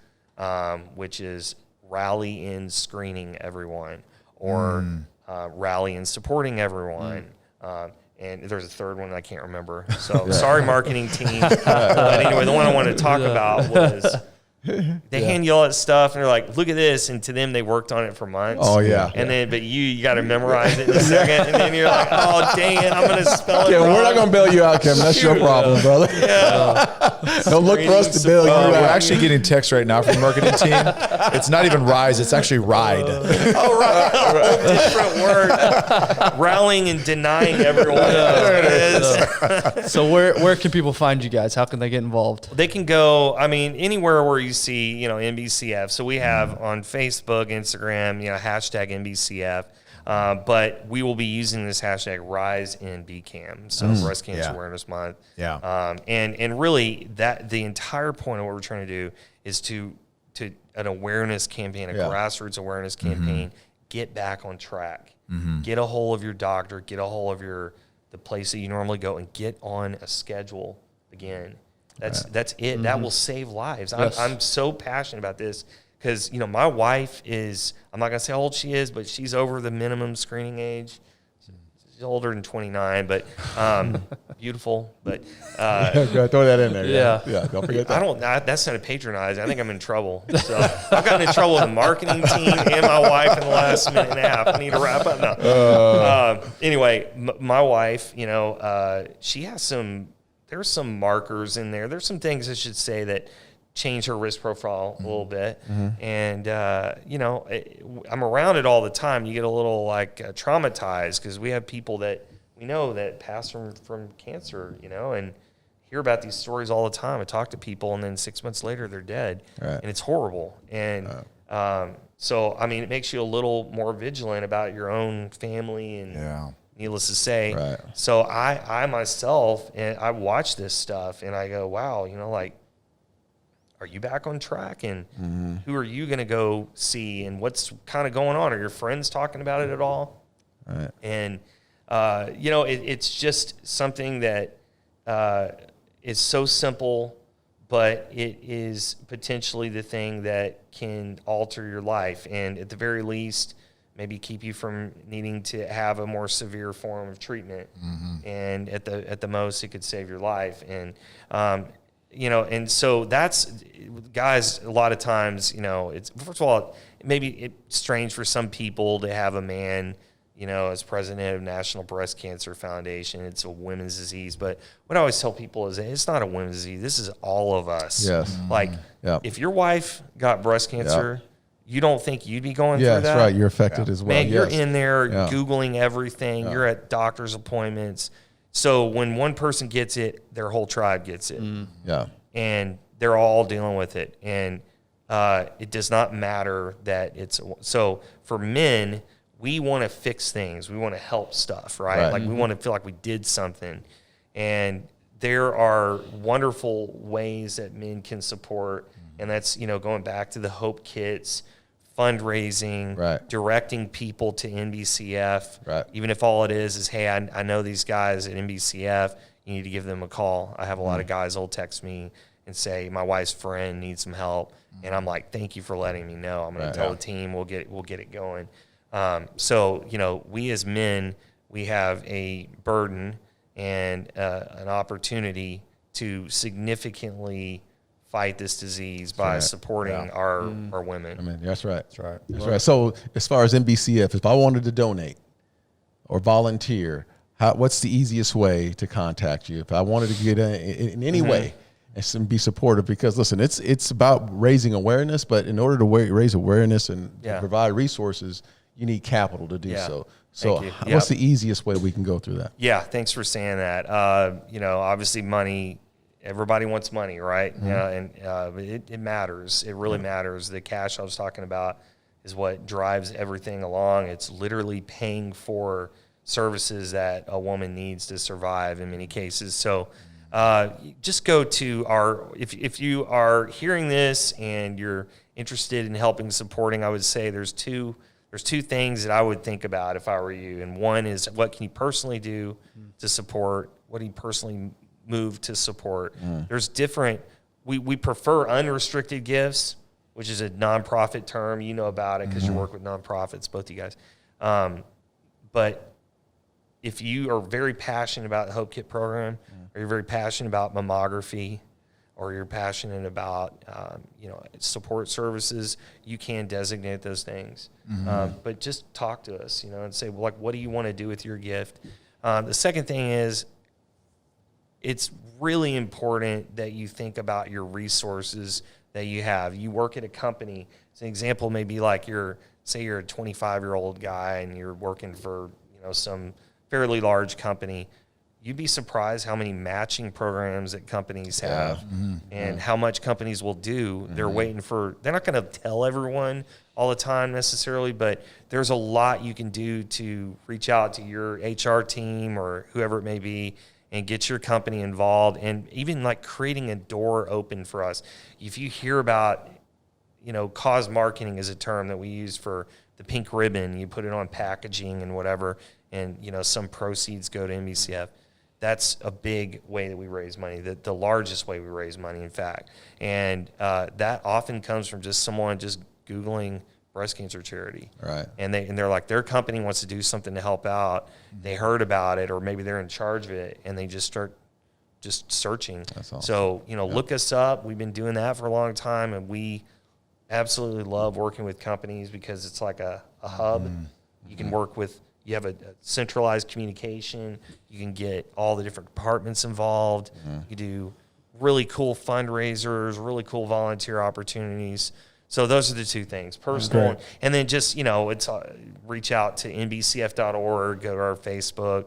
Speaker 1: which is Rally in Screening Everyone, or Rally in Supporting Everyone. And there's a third one I can't remember. So sorry, marketing team. But anyway, the one I wanted to talk about was they hand you all that stuff, and they're like, "Look at this!" And to them, they worked on it for months.
Speaker 2: Oh yeah.
Speaker 1: And then, but you got to memorize it in a second, and then you're like, "Oh dang it, I'm gonna spell it
Speaker 2: Kevin,
Speaker 1: wrong."
Speaker 2: we're not gonna bail you out, Kevin. That's your problem, brother. Don't look for us to bail you out.
Speaker 4: We're actually getting text right now from the marketing team. It's not even rise; it's actually ride.
Speaker 1: Different word. Rallying and denying everyone. There it is.
Speaker 3: So where can people find you guys? How can they get involved?
Speaker 1: They can go, anywhere where you see, NBCF. So we have on Facebook, Instagram, hashtag NBCF. But we will be using this hashtag Rise in BCAM, so Breast Cancer Awareness Month. And really the entire point of what we're trying to do is to an awareness campaign, a grassroots awareness campaign, get back on track, get a hold of your doctor, get a hold of the place that you normally go, and get on a schedule again. That's it. That will save lives.
Speaker 3: Yes.
Speaker 1: I'm so passionate about this because, my wife is, I'm not going to say how old she is, but she's over the minimum screening age. She's older than 29, but beautiful. But
Speaker 2: throw that in there. Yeah. Don't forget that.
Speaker 1: That's not a patronizing. I think I'm in trouble. So I've gotten in trouble with the marketing team and my wife in the last minute and a half. I need to wrap up now. Anyway, my wife, she has there's some markers in there. There's some things I should say that change her risk profile a little bit. And, I'm around it all the time. You get a little traumatized because we have people that we know that pass from cancer, and hear about these stories all the time. I talk to people and then 6 months later they're dead, and it's horrible. And so, it makes you a little more vigilant about your own family and needless to say.
Speaker 2: Right.
Speaker 1: So I myself, and I watch this stuff and I go, wow, are you back on track? And who are you going to go see? And what's kind of going on? Are your friends talking about it at all?
Speaker 2: Right.
Speaker 1: And, it's just something that is so simple, but it is potentially the thing that can alter your life. And at the very least, maybe keep you from needing to have a more severe form of treatment. And at the most, it could save your life. And, and so that's, guys, a lot of times, it's, first of all, maybe it's strange for some people to have a man, as president of National Breast Cancer Foundation. It's a women's disease. But what I always tell people is it's not a women's disease. This is all of us.
Speaker 2: Yes.
Speaker 1: If your wife got breast cancer, you don't think you'd be going through that?
Speaker 2: That's right. You're affected as well.
Speaker 1: Man, you're in there Googling everything. You're at doctor's appointments. So when one person gets it, their whole tribe gets it. And they're all dealing with it. And it does not matter that it's... So for men, we want to fix things. We want to help stuff, right? We want to feel like we did something. And there are wonderful ways that men can support. And that's, going back to the Hope Kits, fundraising, directing people to NBCF, even if all it is, hey, I know these guys at NBCF, you need to give them a call. I have a lot of guys who'll text me and say, my wife's friend needs some help. And I'm like, thank you for letting me know. I'm going to tell the team, we'll get it going. So, we as men, we have a burden, and an opportunity to significantly fight this disease by supporting our women.
Speaker 2: I mean, that's right. That's right. So as far as NBCF, if I wanted to donate or volunteer, what's the easiest way to contact you? If I wanted to get in any way and be supportive, because listen, it's about raising awareness, but in order to raise awareness and provide resources, you need capital to do so. So what's the easiest way we can go through that?
Speaker 1: Yeah, thanks for saying that. Obviously money, everybody wants money, right? And it matters. It really matters. The cash I was talking about is what drives everything along. It's literally paying for services that a woman needs to survive in many cases. So just go to if you are hearing this and you're interested in helping, supporting, I would say there's two things that I would think about if I were you. And one is, what can you personally do to support? What do you personally move to support? There's different, we prefer unrestricted gifts, which is a nonprofit term. You know about it because you work with nonprofits, both of you guys. But if you are very passionate about the Hope Kit program, or you're very passionate about mammography, or you're passionate about support services, you can designate those things. But just talk to us, and say, well, what do you want to do with your gift? The second thing is, it's really important that you think about your resources that you have. You work at a company. As an example, maybe like say you're a 25-year-old guy and you're working for some fairly large company. You'd be surprised how many matching programs that companies have and how much companies will do. They're not going to tell everyone all the time necessarily, but there's a lot you can do to reach out to your HR team or whoever it may be and get your company involved, and even like creating a door open for us. If you hear about, cause marketing is a term that we use for the pink ribbon, you put it on packaging and whatever, and some proceeds go to NBCF. That's a big way that we raise money, the largest way we raise money, in fact. And that often comes from just someone just Googling breast cancer charity. Right. And they're like, their company wants to do something to help out. They heard about it, or maybe they're in charge of it, and they just start searching. That's awesome. So, look us up. We've been doing that for a long time, and we absolutely love working with companies because it's like a hub. You can work with, you have a centralized communication. You can get all the different departments involved. You do really cool fundraisers, really cool volunteer opportunities. So those are the two things, personal. And then just, it's reach out to nbcf.org, go to our Facebook,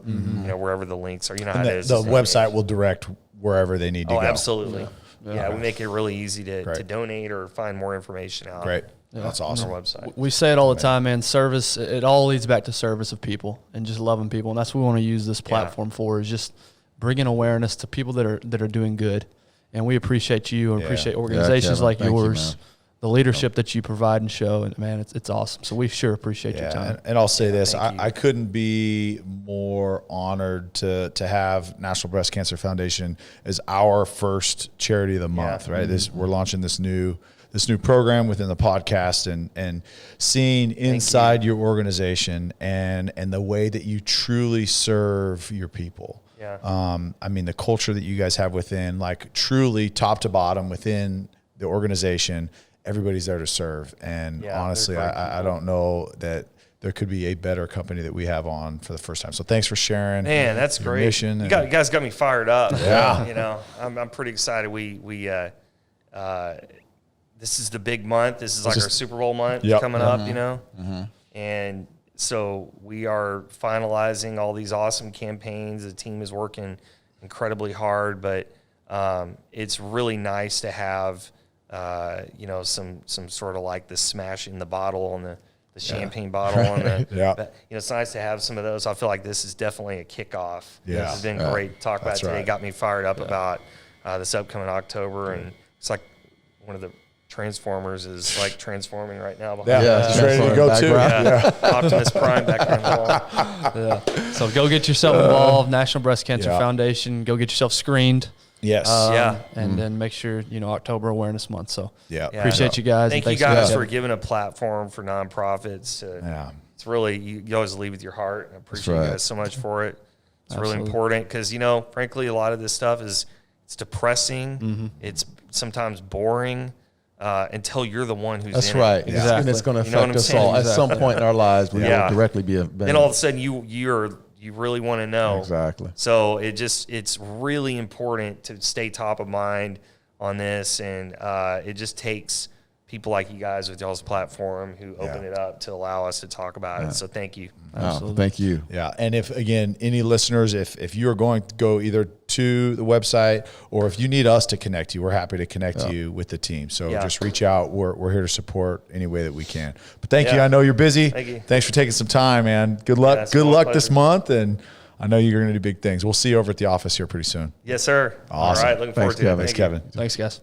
Speaker 1: wherever the links are. How it is.
Speaker 4: The website will direct wherever they need to go.
Speaker 1: Oh, absolutely. Yeah, we make it really easy to donate or find more information out.
Speaker 4: Great. That's awesome.
Speaker 1: On our website.
Speaker 3: We say it all the time, man. Service, it all leads back to service of people and just loving people. And that's what we want to use this platform for, is just bringing awareness to people that are doing good. And we appreciate you and appreciate organizations like yours. The leadership that you provide and show, and man, it's awesome. So we sure appreciate your time.
Speaker 4: And I'll say this, I couldn't be more honored to have National Breast Cancer Foundation as our first charity of the month, right? We're launching this new program within the podcast, and seeing inside your organization and the way that you truly serve your people. The culture that you guys have within, like truly top to bottom within the organization, everybody's there to serve. And honestly, I don't know that there could be a better company that we have on for the first time. So thanks for sharing.
Speaker 1: Man, that's great. You guys got me fired up. I'm pretty excited. This is the big month. This is like our Super Bowl month coming up, And so we are finalizing all these awesome campaigns. The team is working incredibly hard, but it's really nice to have some sort of like the smash in the bottle on the champagne bottle on the it's nice to have some of those. I feel like this is definitely a kickoff. This has been great to talk about today. Got me fired up about this upcoming October, and it's like one of the Transformers is like transforming right now.
Speaker 4: It's ready to go too.
Speaker 1: Optimus Prime back there in the wall.
Speaker 3: So go get yourself involved. National Breast Cancer Foundation. Go get yourself screened.
Speaker 4: Yes.
Speaker 3: And then make sure, October Awareness Month. So appreciate you guys.
Speaker 1: Thank you guys for giving a platform for nonprofits. It's really, you always lead with your heart. I appreciate you guys so much for it. It's really important because, you know, frankly, a lot of this stuff it's depressing. It's sometimes boring until you're the one who's
Speaker 2: That's
Speaker 1: in
Speaker 2: right.
Speaker 1: it.
Speaker 2: Exactly. And it's going to affect us all. At some point in our lives, we will directly be a
Speaker 1: Then all of a sudden you really want to know.
Speaker 2: Exactly.
Speaker 1: So it's really important to stay top of mind on this, and it just takes people like you guys with y'all's platform who open it up to allow us to talk about it. So thank you.
Speaker 2: Absolutely. Thank you.
Speaker 4: Yeah. And if, again, any listeners, if you're going to go either to the website or if you need us to connect you, we're happy to connect you with the team. So just reach out. We're here to support any way that we can. But thank you. I know you're busy.
Speaker 1: Thank you.
Speaker 4: Thanks for taking some time, man. Good luck.
Speaker 1: Yeah,
Speaker 4: Good luck
Speaker 1: pleasure.
Speaker 4: this month. And I know you're going to do big things. We'll see you over at the office here pretty soon.
Speaker 1: Yes, sir.
Speaker 4: Awesome.
Speaker 1: All right. Looking forward to it.
Speaker 4: Thanks, Kevin.
Speaker 3: Thanks, guys.